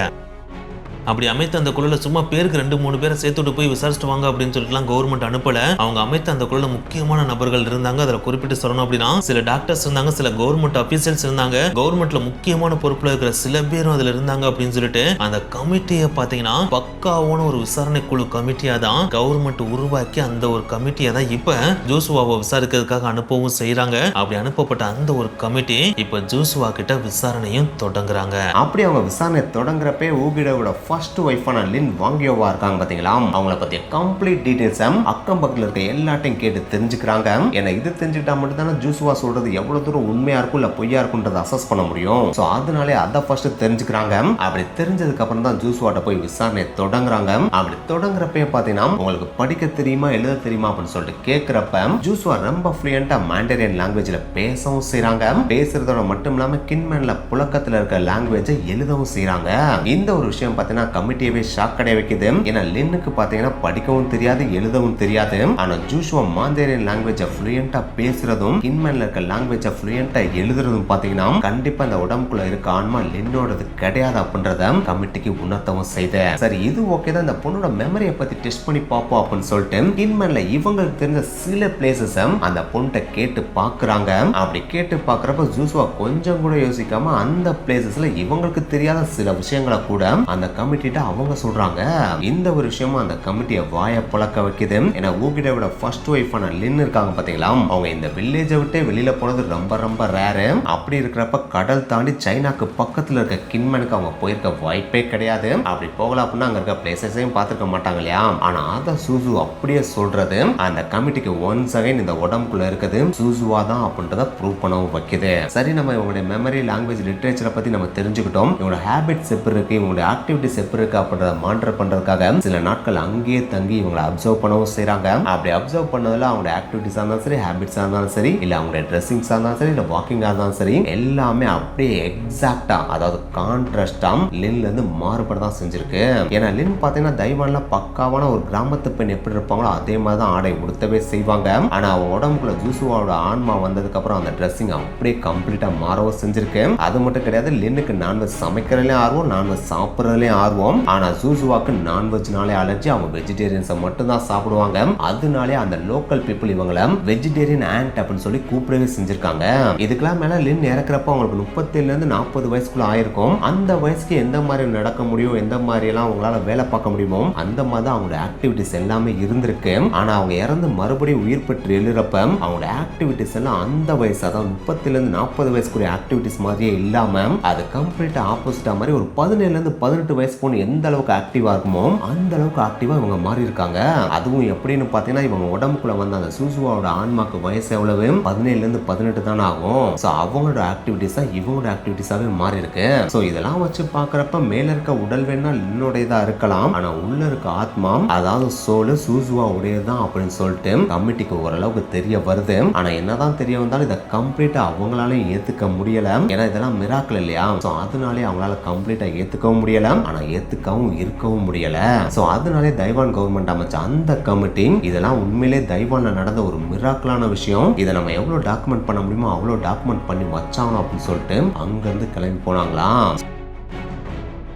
A: அப்படி அமைத்த அந்த குழுல சும்மா பேருக்கு 2-3 பேரை சேர்த்துட்டு போய் விசாரிச்சுட்டு வாங்க அப்படின்னு சொல்லிட்டுலாம் கவர்மெண்ட் அனுப்பல. அவங்க அமைத்த அந்த குழுல முக்கியமான நபர்கள் இருந்தாங்க. அதுல குறிப்பிட்டு சொல்லணும் அப்படின்னா சில டாக்டர்ஸ் இருந்தாங்க, சில கவர்மெண்ட் அபிஷியல்ஸ் இருந்தாங்க, கவர்மெண்ட்ல முக்கியமான பொறுப்புல இருக்கிற சில பேரும் அதுல இருந்தாங்க அப்படின்னு சொல்லிட்டு அந்த கமிட்டியை பாத்தீங்கன்னா பக்காவான ஒரு விசாரணை குழு கமிட்டியா தான் கவர்மெண்ட் உருவாக்கி அந்த ஒரு கமிட்டியை தான் இப்ப ஜோசுவாவை விசாரிக்கிறதுக்காக அனுப்பவும் செய்யறாங்க. அப்படி அனுப்பப்பட்ட அந்த ஒரு கமிட்டி இப்ப ஜோசுவா கிட்ட விசாரணையும் தொடங்குறாங்க.
B: அப்படி அவங்க விசாரணை தொடங்குறப்பே ஊகிடோட ஃபர்ஸ்ட் ஒய்ஃபான லின் வாங்கியோவா இருக்காங்க பாத்தீங்களா, அவங்கள பத்தி கம்ப்ளீட் டீடைல்ஸ் அக்கம் பக்கத்துல இருக்க எல்லாத்தையும் கேட்டு தெரிஞ்சுக்கிறாங்க. ஏன்னா இது தெரிஞ்சுக்கிட்டா மட்டும் தானே ஜோசுவா சொல்றது எவ்வளவு தூரம் உண்மையா இருக்கும் இல்ல பொய்யா இருக்கும்ன்றத அசஸ் பண்ண முடியும். சோ அதனாலே அதை ஃபர்ஸ்ட் தெரிஞ்சுக்கிறாங்க. அப்படி தெரிஞ்சதுக்கு அப்புறம் தான் ஜோசுவாட்ட போய் விசாரணை தொடங்குறாங்க. அப்படி தொடங்குறப்பே பாத்தீங்கன்னா உங்களுக்கு படிக்க தெரியுமா எழுத தெரியுமா அப்படின்னு சொல்லிட்டு கேட்கிறப்ப ஜோசுவா ரொம்ப ஃப்ளூயண்டா மாண்டரின் லாங்குவேஜ்ல பேசவும் செய்றாங்க. பேசுறதோட மட்டும் இல்லாம கின்மேன்ல புழக்கத்துல இருக்க லாங்குவேஜை எழுதவும் செய்றாங்க. இந்த ஒரு விஷயம் பாத்தீங்கன்னா கமிட்டியவே ஷாக் அடைய வைக்குது. ஏன்னா லின்னுக்கு பாத்தீங்கன்னா படிக்கவும் தெரியாது எழுதவும் தெரியாது. ஆனா ஜோசுவா மாண்டரின் லாங்குவேஜை ஃப்ளூயண்டா பேசுறதும் கின்மேன்ல இருக்க லாங்குவேஜை ஃப்ளூயண்டா எழுதுறதும் பாத்தீங்கன்னா கண்டிப்பா அந்த உடம்புக்குள்ள இருக்க ஆன்மா லின்னோடது கிடையாது அப்படின்றத கமிட்டிக்கு உணர்த்தவும் செய்து, சரி இது ஓகே தான், இந்த பொண்ணோட மெமரியை பத்தி டெஸ்ட் பண்ணி பார்ப்போம் அப்படின்னு சொல்லிட்டு கின்மேன்ல இவங்களுக்கு தெரிஞ்ச சில பிளேசஸ் அந்த பொண்ணை கேட்டு பாக்குறாங்க. அப்படி கேட்டு பாக்குறப்ப ஜோசுவா கொஞ்சம் கூட யோசிக்காம அந்த பிளேசஸ்ல இவங்களுக்கு தெரியாத சில விஷயங்களை கூட அந்த கமிட்டிட்ட அவங்க சொல்றாங்க. இந்த ஒரு விஷயமும் அந்த கமிட்டியை வாய பழக்க வைக்குது. ஏன்னா ஊகிடோட ஃபர்ஸ்ட் ஒய்ஃபான லின் இருக்காங்க பாத்தீங்களா, அவங்க இந்த வில்லேஜை விட்டு வெளியில போனது ரொம்ப ரொம்ப ரேரு. அப்படி இருக்கிறப்ப கடல் தாண்டி சைனாக்கு பக்கத்துல இருக்க கின்மேனுக்கு அவங்க போயிருக்க வாய்ப்பே கிடையாது. அப்படி போகலாம் அப்படின்னா அங்க இருக்க பிளேசஸையும் பார்த்துருக்க மாட்டாங்க இல்லையா. ஆனா அத சூசு அப்படியே சொல்றது அந்த கமிட்டிக்கு ஒன்ஸ் அகைன் இந்த உடம்புக்குள்ள இருக்குது சூசுவா தான் அப்படின்றத ப்ரூவ் பண்ணவும் வைக்குது. சரி, நம்ம இவங்களுடைய மெமரி, லாங்குவேஜ், லிட்டரேச்சரை பத்தி நம்ம தெரிஞ்சுக்கிட்டோம். இவங்களோட ஹேபிட்ஸ் எப்படி இருக்கு, இவங்களுடைய ஆக்டிவிட்டிஸ் எப்படி இருக்கு அப்படின்றத மானிட்டர் பண்றதுக்காக சில நாட்கள் அங்கேயே தங்கி இவங்களை அப்சர்வ் பண்ணவும் செய்றாங்க. அப்படி அப்சர்வ் பண்ணதுல அவங்களுடைய ஆக்டிவிட்டிஸா இருந்தாலும் சரி, ஹேபிட்ஸா இருந்தாலும் சரி, இல்ல அவங்களுடைய ட்ரெஸ்ஸிங்ஸா இருந்தாலும் சரி, இல்ல வாக்கிங்கா இருந்தாலும் சரி, எல்லாமே அப்படியே எக்ஸாக்டா அதாவது கான்ட்ராஸ்டா லின்ல இருந்து மாறுபடதான் செஞ்சிருக்கு. ஏன்னா லின் பாத்தீங்கன்னா தைவான்ல பக்காவான ஒரு கிராமத்து பெண் எப்படி இருப்பாங்களோ அதே மாதிரி தான் ஆடை உடுத்தவே செய்வாங்க. ஆனா அவங்க உடம்புக்குள்ள ஜோசுவாவோட ஆன்மா வந்ததுக்கு அப்புறம் அந்த ட்ரெஸ்ஸிங் அப்படியே கம்ப்ளீட்டா மாறவும் செஞ்சிருக்கு. அது மட்டும் கிடையாது, லின்னுக்கு நான்வெஜ் சமைக்கிறதுலயும் ஆர்வம், நான்வெஜ் சாப்பிட்றதுலயும் ஆர்வம். ஆனா ஜோசுவாக்கு நான்வெஜ்னாலே அலர்ஜி, அவங்க வெஜிடேரியன்ஸை மட்டும் தான் சாப்பிடுவாங்க. அதனாலே அந்த லோக்கல் பீப்புள் இவங்களை வெஜிடேரியன் ஆண்ட் அப்படின்னு சொல்லி கூப்பிடவே செஞ்சிருக்காங்க. இதுக்கெல்லாம் மேல லின் இறக்குறப்ப அவங்களுக்கு 37 இருந்து 40 வயசுக்குள்ள ஆயிருக்கும். அந்த வயசுக்கு எந்த மாதிரி நடக்க முடியும், எந்த மாதிரி எல்லாம் அவங்களால வேலை பார்க்க முடியுமோ அந்த மாதிரி தான் அவங்களோட ஆக்டிவிட்டிஸ் எல்லாமே இருந்திருக்கு. ஆனா அவங்க இறந்து மறுபடியும் உயிர் பெற்று எழுறப்ப அவங்களோட ஆக்டிவிட்டிஸ் எல்லாம் அந்த வயசு அதாவது 30 இருந்து 40 வயசுக்குரிய ஆக்டிவிட்டிஸ் மாதிரியே இல்லாம அது கம்ப்ளீட்டா ஆப்போசிட்டா மாதிரி ஒரு 17 இருந்து 18 வயசு பொண்ணு எந்த அளவுக்கு ஆக்டிவா இருக்குமோ அந்த அளவுக்கு ஆக்டிவா இவங்க மாறி இருக்காங்க. அதுவும் எப்படின்னு பாத்தீங்கன்னா இவங்க உடம்புக்குள்ள வந்த அந்த சூசுவாவோட ஆன்மாக்கு வயசு எவ்வளவு 17 இருந்து 18 தான் ஆகும். சோ அவங்களோட ஆக்டிவிட்டிஸா இவங்களோட ஆக்டிவிட்டிஸாவே மாறி இருக்கு. சோ இதெல்லாம் வச்சு பாக்குறப்ப மேல இருக்க உடல் வேணா லின்னோடையதா இருக்கலாம், ஆனா உள்ள இருக்க ஆத்மா அதாவது சோல் சூசுவா உடையதான் அப்படின்னு சொல்லிட்டு கமிட்டிக்கு ஓரளவுக்கு தெரிய வருது. ஆனா என்னதான் தெரிய வந்தாலும் இதை கம்ப்ளீட்டா அவங்களால ஏத்துக்க முடியல. ஏன்னா இதெல்லாம் மிராக்கிள் இல்லையா. சோ அதனாலே அவங்களால கம்ப்ளீட்டா ஏத்துக்கவும் முடியல, ஆனா ஏத்துக்கவும் இருக்கவும் முடியல. சோ அதனாலே தைவான் கவர்மெண்ட் அமைச்ச அந்த கமிட்டி இதெல்லாம் உண்மையிலே தைவான்ல நடந்த ஒரு மிராக்கிளான விஷயம், இதை நம்ம எவ்வளவு டாக்குமெண்ட் பண்ண முடியுமோ அவ்வளவு டாக்குமெண்ட் பண்ணி வச்சாங்க அப்படின்னு சொல்லிட்டு அங்க இருந்து கிளம்பி போனாங்களாம்.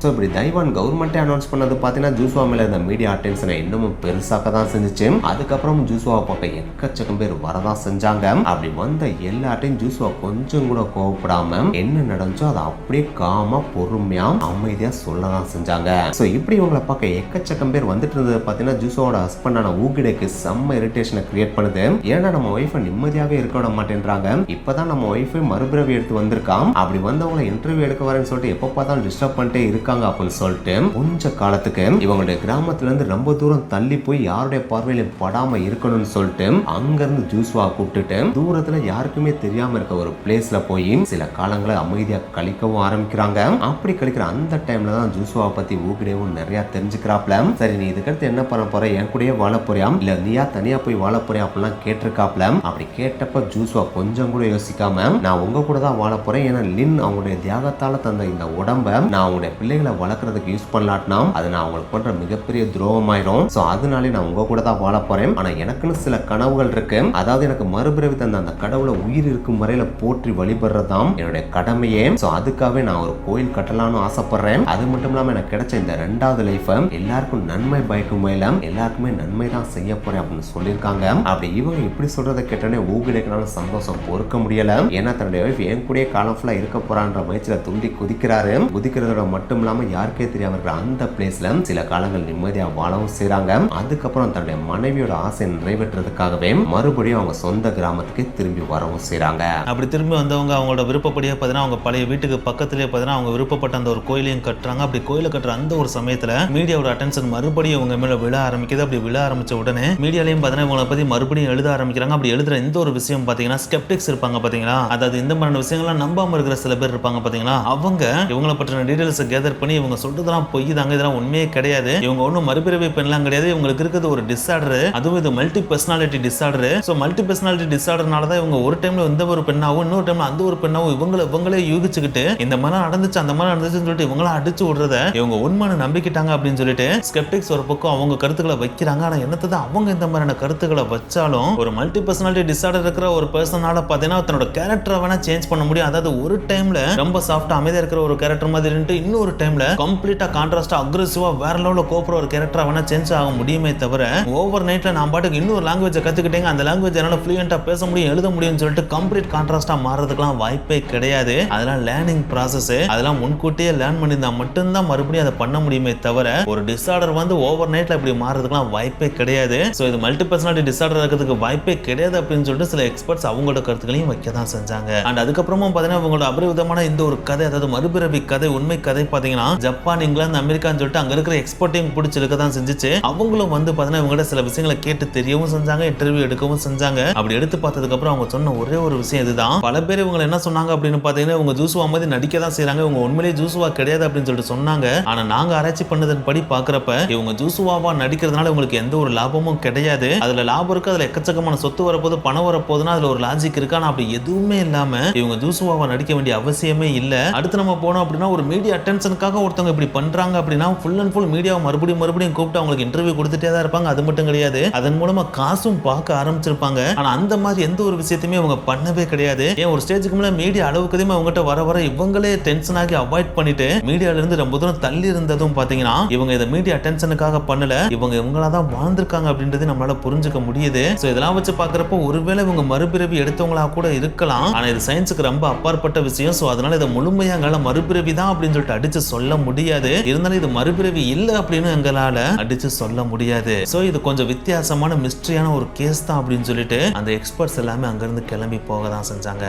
B: ஸோ இப்படி தைவான் கவர்மெண்ட்டே அனௌன்ஸ் பண்ணது பார்த்தீங்கன்னா ஜூஸ்வா மேல இருந்த மீடியா அட்டென்ஷனை இன்னமும் பெருசாக்க தான் செஞ்சுச்சு. அதுக்கப்புறம் ஜூஸ்வா பக்கம் எக்கச்சக்கம் பேர் வரதான் செஞ்சாங்க. அப்படி வந்த எல்லாட்டையும் ஜூஸ்வா கொஞ்சம் கூட கோவப்படாம என்ன நடந்துச்சோ அதை அப்படியே காமா பொறுமையா அமைதியா சொல்லதான் செஞ்சாங்க. ஸோ இப்படி இவங்களை பார்க்க எக்கச்சக்கம் பேர் வந்துட்டு இருந்தது பார்த்தீங்கன்னா ஜூஸ்வாவோட ஹஸ்பண்டான ஊகிடேக்கு செம்ம இரிட்டேஷனை கிரியேட் பண்ணுது. ஏன்னா நம்ம ஒய்ஃபை நிம்மதியாவே இருக்க விட மாட்டேன்றாங்க. இப்பதான் நம்ம ஒய்ஃபை மறுபிறவி எடுத்து வந்திருக்கான். அப்படி வந்தவங்களை இன்டர்வியூ எடுக்க வரேன்னு சொல்லிட்டு எப்ப பார்த்தாலும் டிஸ்டர்ப் பண்ணிட்டே இருக்காங்க அப்படின்னு சொல்லிட்டு கொஞ்ச காலத்துக்கு இவங்களுடைய கிராமத்துல இருந்து ரொம்ப தூரம் தள்ளி போய் யாருடைய பார்வையில படாம இருக்கணும்னு சொல்லிட்டு அங்க இருந்து ஜூஸ்வா கூப்பிட்டுட்டு தூரத்துல யாருக்குமே தெரியாம இருக்க ஒரு பிளேஸ்ல போய் சில காலங்களை அமைதியா கழிக்கவும் ஆரம்பிக்கிறாங்க. அப்படி கழிக்கிற அந்த டைம்ல தான் ஜூஸ்வாவை பத்தி ஊகிடேவும் நிறைய தெரிஞ்சுக்கிறாப்ல. சரி நீ இதுக்கடுத்து என்ன பண்ண போற, என் கூடயே வாழ போறியா இல்ல நீயா தனியா போய் வாழ போறியா அப்படிலாம் கேட்டிருக்காப்ல. அப்படி கேட்டப்ப ஜூஸ்வா கொஞ்சம் கூட யோசிக்காம நான் உங்க கூட தான் வாழ போறேன். ஏன்னா லின் அவங்களுடைய தியாகத்தால தந்த இந்த உடம்ப நான் அவங்களுடைய பிள்ளைகளை வளர்க்கறதுக்கு யூஸ் பண்ணலாட்டினா அது நான் அவங்களுக்கு பண்ற மிகப்பெரிய துரோகமாயிரும். சோ அதனாலே நான் உங்க கூட தான் வாழ போறேன். ஆனா எனக்குன்னு சில கனவுகள் இருக்கு. அதாவது எனக்கு மறுபிறவி தந்த அந்த கடவுளை உயிர் இருக்கும் வரையில போற்றி வழிபடுறதாம் என்னுடைய கடமையே. சோ அதுக்காகவே நான் ஒரு கோயில் கட்டலாம்னு ஆசைப்படுறேன். அது மட்டும் இல்லாம எனக்கு கிடைச்ச இந்த 2வது லைஃப் எல்லாருக்கும் நன்மை பயக்கும் மேல எல்லாருக்குமே நன்மை தான் செய்ய போறேன் அப்படின்னு சொல்லியிருக்காங்க. அப்படி இவங்க இப்படி சொல்றதை கேட்டோன்னே ஊகிடேக்கனால சந்தோஷம் பொறுக்க முடியல. ஏன்னா தன்னுடைய வைஃப் என் கூட காலம் ஃபுல்லா இருக்க போறான்ற முயற்சியில துண்டி குதிக்கிறாரு. குதிக்கிறதோட மட்டும் இல்லாம யாருக்கே தெரியாம இருக்கிற அந்த பிளேஸ்ல சில காலங்கள் நிம்மதியா வாழவும் செய்றாங்க. அதுக்கப்புறம் தன்னுடைய மனைவியோட ஆசையை நிறைவேற்றுறதுக்காகவே மறுபடியும் அவங்க சொந்த கிராமத்துக்கு திரும்பி வரவும் செய்றாங்க.
A: அப்படி திரும்பி வந்தவங்க அவங்களோட விருப்பப்படியே பார்த்தீங்கன்னா அவங்க பழைய வீட்டுக்கு பக்கத்திலேயே பார்த்தீங்கன்னா அவங்க விருப்பப்பட்ட அந்த ஒரு கோயிலையும் கட்டுறாங்க. அப்படி கோயிலை கட்டுற அந்த ஒரு சமயத்துல மீடியாவோட அட்டென்ஷன் மறுபடியும் அவங்க மேல விழ ஆரம்பிக்குது. அப்படி விழ ஆரம்பிச்ச உடனே மீடியாலையும் பார்த்தீங்கன்னா இவங்களை பத்தி மறுபடியும் எழுத ஆரம்பிக்கிறாங்க. அப்படி எழுதுற இந்த ஒரு விஷயம் பார்த்தீங்கன்னா ஸ்கெப்டிக்ஸ் இருப்பாங்க பாத்தீங்களா, அதாவது இந்த மாதிரியான விஷயங்கள்லாம் நம்பாம இருக்கிற சில பேர் இருப்பாங்க பாத்தீங்களா, அவங்க இவங்களை பற்றின டீடைல்ஸை கேதர் பண்ணி இவங்க சொல்றதெல்லாம் பொய் தாங்க, இதெல்லாம் உண்மையே கிடையாது, இவங்க ஒன்றும் மறுபிறவி பெண்ணலாம் கிடையாது, இவங்களுக்கு இருக்கிறது ஒரு டிஸார்டர், அதுவும் இது multi personality disorder. So multi personality டிஸார்டர்னால தான் இவங்க ஒரு டைம்ல இந்த ஒரு பெண்ணாவும் இன்னொரு டைம்ல அந்த ஒரு பெண்ணாவும் இவங்களே யூகிச்சுக்கிட்டு இந்த மாதிரி நடந்துச்சு அந்த மாதிரி நடந்துச்சுன்னு சொல்லிட்டு இவங்கள அடிச்சு விடுறத இவங்க உண்மையான நம்பிக்கிட்டாங்க அப்படின்னு சொல்லிட்டு ஸ்கெப்டிக்ஸ் ஒரு பக்கம் அவங்க கருத்துக்களை வைக்கிறாங்க. ஆனா என்னத்தை தான் அவங்க இந்த மாதிரியான கருத்துக்களை வச்சாலும் ஒரு மல்டி பர்சனாலிட்டி டிஸார்டர் இருக்கிற ஒரு பர்சனால பார்த்தீங்கன்னா தன்னோட கேரக்டரை வேணா சேஞ்ச் பண்ண முடியும். அதாவது ஒரு டைம்ல ரொம்ப சாஃப்டா அமைதியா இருக்கிற ஒரு கேரக்டர் மாதிரி இருந்து இன்னொரு டைம்ல கம்ப்ளீட்டா கான்ட்ராஸ்டா அக்ரெசிவா வேற லெவல்ல கோபுற ஒரு கேரக்டரா வேணா சேஞ்ச் ஆக முடியுமே தவிர ஓவர் நைட்ல நான் பாட்டுக்கு இன்னொரு லாங்குவேஜை கத்துக்கிட்டேங்க அந்த லாங்குவேஜ் என்னால ஃப்ளூயண்டா பேச முடியும் எழுத முடியும்னு சொல்லிட்டு கம்ப்ளீட் கான்ட்ராஸ்டா மாறதுக்குலாம் வாய்ப்பே கிடையாது. அதெல்லாம் லேர்னிங் ப்ராசஸ், அதெல்லாம் முன்கூட்டியே லேர்ன் பண்ணியிருந்தா மட்டும்தான் மறுபடியும் அதை பண்ண முடியுமே தவிர ஒரு டிஸார்டர் வந்து ஓவர் நைட்ல இப்படி மாறதுக்குலாம் வாய்ப்பே கிடையாது. ஸோ இது மல்டி பர்சனாலிட்டி டிஸார்டர் இருக்கிறதுக்கு வாய்ப்பே கிடையாது அப்படின்னு சொல்லிட்டு சில எக்ஸ்பர்ட்ஸ் அவங்களோட கருத்துக்களையும் வைக்க தான் செஞ்சாங்க. அண்ட் அதுக்கப்புறமும் பார்த்தீங்கன்னா இவங்களோட அபரிவிதமான இந்த ஒரு கதை, அதாவது மறுபிறவி கதை, உண்மை கதை பார்த்தீங்கன்னா ஜப்பான், இங்கிலாந்து, அமெரிக்கான்னு சொல்லிட்டு அங்க இருக்கிற எக்ஸ்பர்ட்டையும் பிடிச்சி இருக்க தான் செஞ்சுச்சு. அவங்களும் வந்து பார்த்தீங்கன்னா இவங்கள்ட்ட சில விஷயங்களை கேட்டு தெரியவும் செஞ்சாங்க, இன்டர்வியூ எடுக்கவும் செஞ்சாங்க. அப்படி எடுத்து பார்த்ததுக்கு அப்புறம் அவங்க சொன்ன ஒரே ஒரு விஷயம் இதுதான். பல பேர் இவங்க என்ன சொன்னாங்க அப்படின்னு பார்த்தீங்கன்னா இவங்க ஜூஸ்வா மாதிரி நடிக்க தான் செய்றாங்க, இவங்க உண்மையிலேயே ஜூஸ்வா கிடையாது அப்படின்னு சொல்லிட்டு சொன்னாங்க. ஆனா நாங்க ஆராய்ச்சி பண்ணதன் படி பாக்குறப்ப இவங்க ஜூஸ்வாவா நடிக்கிறதுனால உங்களுக்கு எந்த ஒரு லாபமும் கிடையாது. அதுல லாபம் இருக்கு, அதுல எக்கச்சக்கமான சொத்து வரப்போது, பணம் வரப்போதுன்னா அதுல ஒரு லாஜிக் இருக்கு. ஆனா அப்படி எதுவுமே இல்லாம இவங்க ஜூஸ்வாவா நடிக்க வேண்டிய அவசியமே இல்ல. அடுத்து நம்ம போனோம் அப்படின்னா ஒரு மீடியா அட்டென்ஷனுக்காக ஒருத்தவங்க இப்படி பண்றாங்க அப்படின்னா ஃபுல் அண்ட் ஃபுல் மீடியாவை மறுபடியும் கூப்பிட்டு அவங்களுக்கு இன்டர்வியூ கொடுத்துட்டே தான் இருப்பாங்க. அது மட்டும் கிடையாது, அதன் மூலமா காசும் பார்க்க ஆரம்பிச்சிருப்பாங்க. ஆனா அந்த மாதிரி எந்த ஒரு விஷயத்தையுமே அவங்க பண்ணவே கிடையாது. ஏன் ஒரு ஸ்டேஜுக்கு மேல மீடியா அளவுக்கு அதிகமா அவங்ககிட்ட வர இவங்களே டென்ஷன் ஆகி அவாய்ட் பண்ணிட்டு மீடியால இருந்து ரொம்ப தூரம் தள்ளி இருந்ததும் பாத்தீங்கன்னா இவங்க இதை மீடியா அட்டென்ஷனுக்காக பண்ணல, இவங்களா தான் வாழ்ந்திருக்காங்க அப்படின்றது நம்மளால புரிஞ்சுக்க முடியுது. சோ இதெல்லாம் வச்சு பாக்குறப்போ ஒருவேளை இவங்க மறுபிறவி எடுத்தவங்களா கூட இருக்கலாம். ஆனா இது சயின்ஸுக்கு ரொம்ப அப்பாற்பட்ட விஷயம். சோ அதனால இதை முழுமையா எங்களால மறுபிறவி தான் அப்படின்னு சொல்லிட்டு அடிச்சு சொல்ல முடியாது. இருந்தாலும் இது மறுபிறவி இல்ல அப்படின்னு எங்களால அடிச்சு சொல்ல முடியாது. சோ இது கொஞ்சம் வித்தியாசமான மிஸ்ட்ரியான ஒரு கேஸ் தான் அப்படின்னு சொல்லிட்டு அந்த எக்ஸ்பர்ட்ஸ் எல்லாமே அங்கிருந்து கிளம்பி போக தான் செஞ்சாங்க.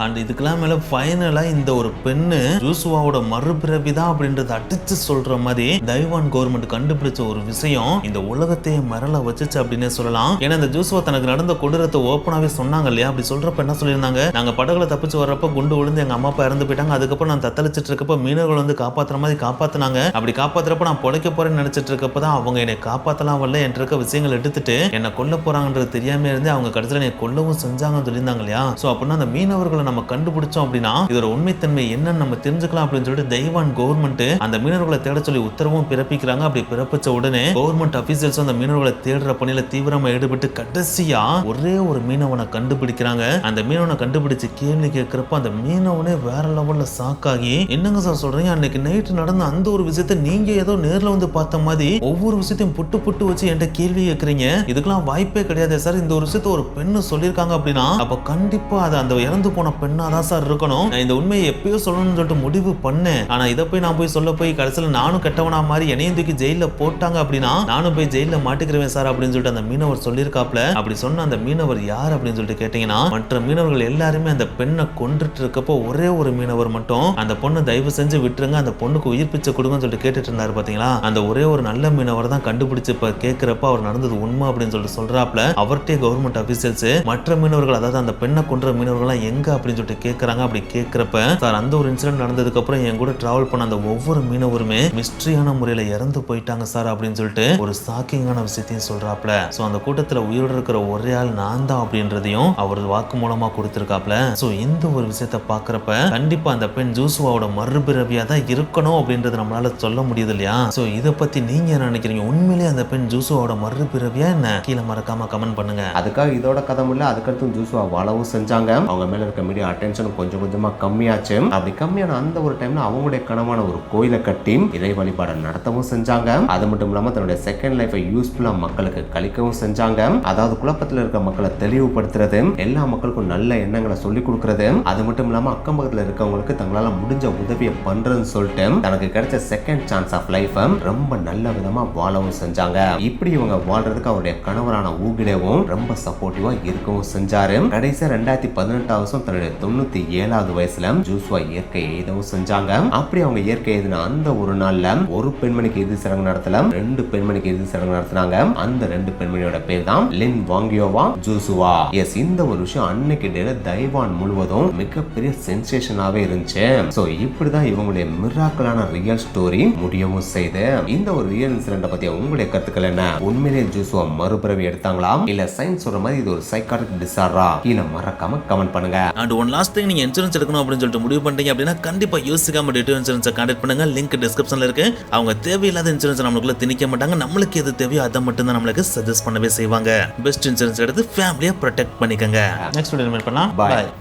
A: அண்ட் இதுக்கெல்லாம் மேல ஃபைனலா இந்த ஒரு பெண்ணு ஜூஸ்வாவோட மறுபிறவி தான் அப்படின்றத அடிச்சு சொல்ற மாதிரி தைவான் கவர்மெண்ட் கண்டுபிடிச்ச ஒரு விஷயம் இந்த உலகத்தையே மரல வச்சுச்சு அப்படின்னே சொல்லலாம். ஏன்னா இந்த ஜூஸ்வா தனக்கு நடந்த கொடூரத்தை ஓப்பனாவே சொன்னாங்க இல்லையா, அப்படி சொல்றப்ப என்ன சொல்லியிருந்தாங்க, நாங்க படகுல தப்பிச்சு வர்றப்ப குண்டு விழுந்து எங்க அம்மா அப்பா இறந்து போயிட்டாங்க, அதுக்கப்புறம் நான் தத்தளிச்சிட்டு இருக்கப்ப மீனவர்கள் வந்து காப்பாத்துற மாதிரி காப்பாத்தினாங்க, அப்படி காப்பாத்துறப்ப நான் பொழைக்க போறேன்னு நினைச்சிட்டு இருக்கப்பதான் அவங்க என்னை காப்பாத்தலாம் வரல, என் இருக்க விஷயங்கள் எடுத்துட்டு என்ன கொல்ல போறாங்கன்றது தெரியாம இருந்து அவங்க கடைசியில என்னை கொல்லவும் செஞ்சாங்கன்னு சொல்லியிருந்தாங்க இல்லையா. சோ அப்படின்னா அந்த மீனவர்கள் மீனவர்களை நம்ம கண்டுபிடிச்சோம் அப்படின்னா இதோட உண்மைத்தன்மை என்னன்னு நம்ம தெரிஞ்சுக்கலாம் அப்படின்னு சொல்லிட்டு தைவான் கவர்மெண்ட் அந்த மீனவர்களை தேட சொல்லி உத்தரவும் பிறப்பிக்கிறாங்க. அப்படி பிறப்பிச்ச உடனே கவர்மெண்ட் அபிஷியல்ஸ் அந்த மீனவர்களை தேடுற பணியில தீவிரமா ஈடுபட்டு கடைசியா ஒரே ஒரு மீனவனை கண்டுபிடிக்கிறாங்க. அந்த மீனவனை கண்டுபிடிச்சு கேள்வி கேட்கிறப்ப அந்த மீனவனே வேற லெவல்ல சாக்காகி, என்னங்க சார் சொல்றீங்க, அன்னைக்கு நைட்டு நடந்த அந்த ஒரு விஷயத்தை நீங்க ஏதோ நேர்ல வந்து பார்த்த மாதிரி ஒவ்வொரு விஷயத்தையும் புட்டு புட்டு வச்சு என்கிட்ட கேள்வி கேட்கறீங்க, இதுக்கெல்லாம் வாய்ப்பே கிடையாது சார். இந்த ஒரு விஷயத்த ஒரு பெண்ணு சொல்லியிருக்காங்க அப்படின்னா அப்ப கண்டிப்பா அது அந்த இறந்து போன பெண்ணா தான் சார் இருக்கணும். நான் இந்த உண்மையை எப்பயோ சொல்லணும்னு சொல்லிட்டு முடிவு பண்ணேன். ஆனா இதை போய் நான் போய் சொல்ல போய் கடைசியில் நானும் கெட்டவனா மாதிரி என்னையும் தூக்கி ஜெயில போட்டாங்க அப்படின்னா நானும் போய் ஜெயில மாட்டிக்கிறேன் சார் அப்படின்னு சொல்லிட்டு அந்த மீனவர் சொல்லியிருக்காப்ல. அப்படி சொன்ன அந்த மீனவர் யார் அப்படின்னு சொல்லிட்டு கேட்டீங்கன்னா, மற்ற மீனவர்கள் எல்லாருமே அந்த பெண்ணை கொண்டுட்டு இருக்கப்போ ஒரே ஒரு மீனவர் மட்டும் அந்த பொண்ணு தயவு செஞ்சு விட்டுருங்க, அந்த பொண்ணுக்கு உயிர் பிச்சை கொடுங்கன்னு சொல்லிட்டு கேட்டுட்டு இருந்தாரு பாத்தீங்களா. அந்த ஒரே ஒரு நல்ல மீனவர் தான் கண்டுபிடிச்சு இப்ப கேட்கிறப்ப அவர் நடந்தது உண்மை அப்படின்னு சொல்லிட்டு சொல்றாப்ல. அவர்கிட்ட கவர்மெண்ட் அபிஷியல்ஸ் மற்ற மீனவர்கள், அதாவது அந்த பெண்ணை கொன்ற மீனவர்கள் எங்க அப்படின்னு சொல்லிட்டு கேட்கறாங்க. அப்படி கேட்கிறப்ப சார் அந்த ஒரு இன்சிடென்ட் நடந்ததுக்கு அப்புறம் என் கூட டிராவல் பண்ண அந்த ஒவ்வொரு மீனவருமே மிஸ்ட்ரியான முறையில இறந்து போயிட்டாங்க சார் அப்படின்னு சொல்லிட்டு ஒரு ஷாக்கிங்கான விஷயத்தையும் சொல்றாப்ல. சோ அந்த கூட்டத்துல உயிரோடு இருக்கிற ஒரே ஆள் நான் தான் அப்படின்றதையும் அவர் வாக்கு மூலமா கொடுத்திருக்காப்ல. சோ இந்த ஒரு விஷயத்த பாக்குறப்ப கண்டிப்பா அந்த பெண் ஜூசுவாவோட மறுபிறவியா தான் இருக்கணும் அப்படின்றது நம்மளால சொல்ல முடியுது இல்லையா. சோ இத பத்தி நீங்க என்ன நினைக்கிறீங்க? உண்மையிலேயே அந்த பெண் ஜூசுவாவோட மறுபிறவியா என்ன? கீழே மறக்காம கமெண்ட் பண்ணுங்க.
B: அதுக்காக இதோட கதை இல்ல, அதுக்கடுத்து ஜூசுவா வாழவும் செஞ்சாங்க. அவங்க மேல இருக்க மீடியா அட்டென்ஷன் கொஞ்சம் கொஞ்சமா கம்மியாச்சு. அப்படி கம்மியான அந்த ஒரு டைம்ல அவங்களுடைய கனவான ஒரு கோயிலை கட்டி இறை வழிபாடு நடத்தவும் செஞ்சாங்க. அது மட்டும் இல்லாம தன்னுடைய செகண்ட் லைஃபை யூஸ்ஃபுல்லா மக்களுக்கு கழிக்கவும் செஞ்சாங்க. அதாவது குழப்பத்தில் இருக்க மக்களை தெளிவுபடுத்துறது, எல்லா மக்களுக்கும் நல்ல எண்ணங்களை சொல்லி கொடுக்கறது, அது மட்டும் இல்லாம அக்கம் பக்கத்துல இருக்கவங்களுக்கு தங்களால முடிஞ்ச உதவியை பண்றதுன்னு சொல்லிட்டு தனக்கு கிடைச்ச செகண்ட் சான்ஸ் ஆஃப் லைஃப் ரொம்ப நல்ல விதமா வாழவும் செஞ்சாங்க. இப்படி இவங்க வாழ்றதுக்கு அவருடைய கணவரான ஊகிடவும் ரொம்ப சப்போர்ட்டிவா இருக்கவும் செஞ்சாரு. கடைசியா 2018 வருஷம் தன்னுடைய 97வது வயசுல ஜூசுவா இயற்கை எய்தவும் செஞ்சாங்க. அப்படி அவங்க இயற்கை எய்தின அந்த ஒரு நாள்ல ஒரு பெண்மணிக்கு இறுதி சடங்கு நடத்தல, 2 பெண்மணிக்கு இறுதி சடங்கு நடத்தினாங்க. அந்த 2 பெண்மணியோட பேர் தான் லின் வாங்கியோவா, ஜூசுவா. எஸ், இந்த ஒரு விஷயம் அன்னைக்கு டேல தைவான் முழுவதும் மிகப்பெரிய சென்சேஷனாவே இருந்துச்சு. சோ இப்படிதான் இவங்களுடைய மிராக்கலான ரியல் ஸ்டோரி முடியவும் செய்து. இந்த ஒரு ரியல் இன்சிடென்ட் பத்தி உங்களுடைய கருத்துக்கள் என்ன? உண்மையிலேயே ஜூசுவா மறுபிறவி எடுத்தாங்களா, இல்ல சயின்ஸ் சொல்ற மாதிரி இது ஒரு சைக்காட்ரிக் டிசார்டரா? கீழே மறக்காம கமெண்ட் பண்ணுங்க.
A: அண்ட் ஒன் லாஸ்ட் திங், நீங்க இன்சூரன்ஸ் எடுக்கணும் அப்படின்னு சொல்லிட்டு முடிவு பண்றீங்க அப்படின்னா கண்டிப்பா யோசிக்காம டிட்டோ இன்சூரன்ஸை கான்டாக்ட் பண்ணுங்க. லிங்க் டிஸ்கிரிப்ஷன்ல இருக்கு. அவங்க தேவையில்லாத இன்சூரன்ஸ் நம்மளுக்குள்ள திணிக்க மாட்டாங்க. நம்மளுக்கு எது தேவையோ அதை மட்டும் தான் நம்மளுக்கு சஜஸ்ட் பண்ணவே செய்வாங்க. பெஸ்ட் இன்சூரன்ஸ் எடுத்து ஃபேமிலியை ப்ரொடெக்ட் பண்ணிக்கங்க. நெக்ஸ்ட் வீடியோல மீட் பண்ணலாம்.
B: பை.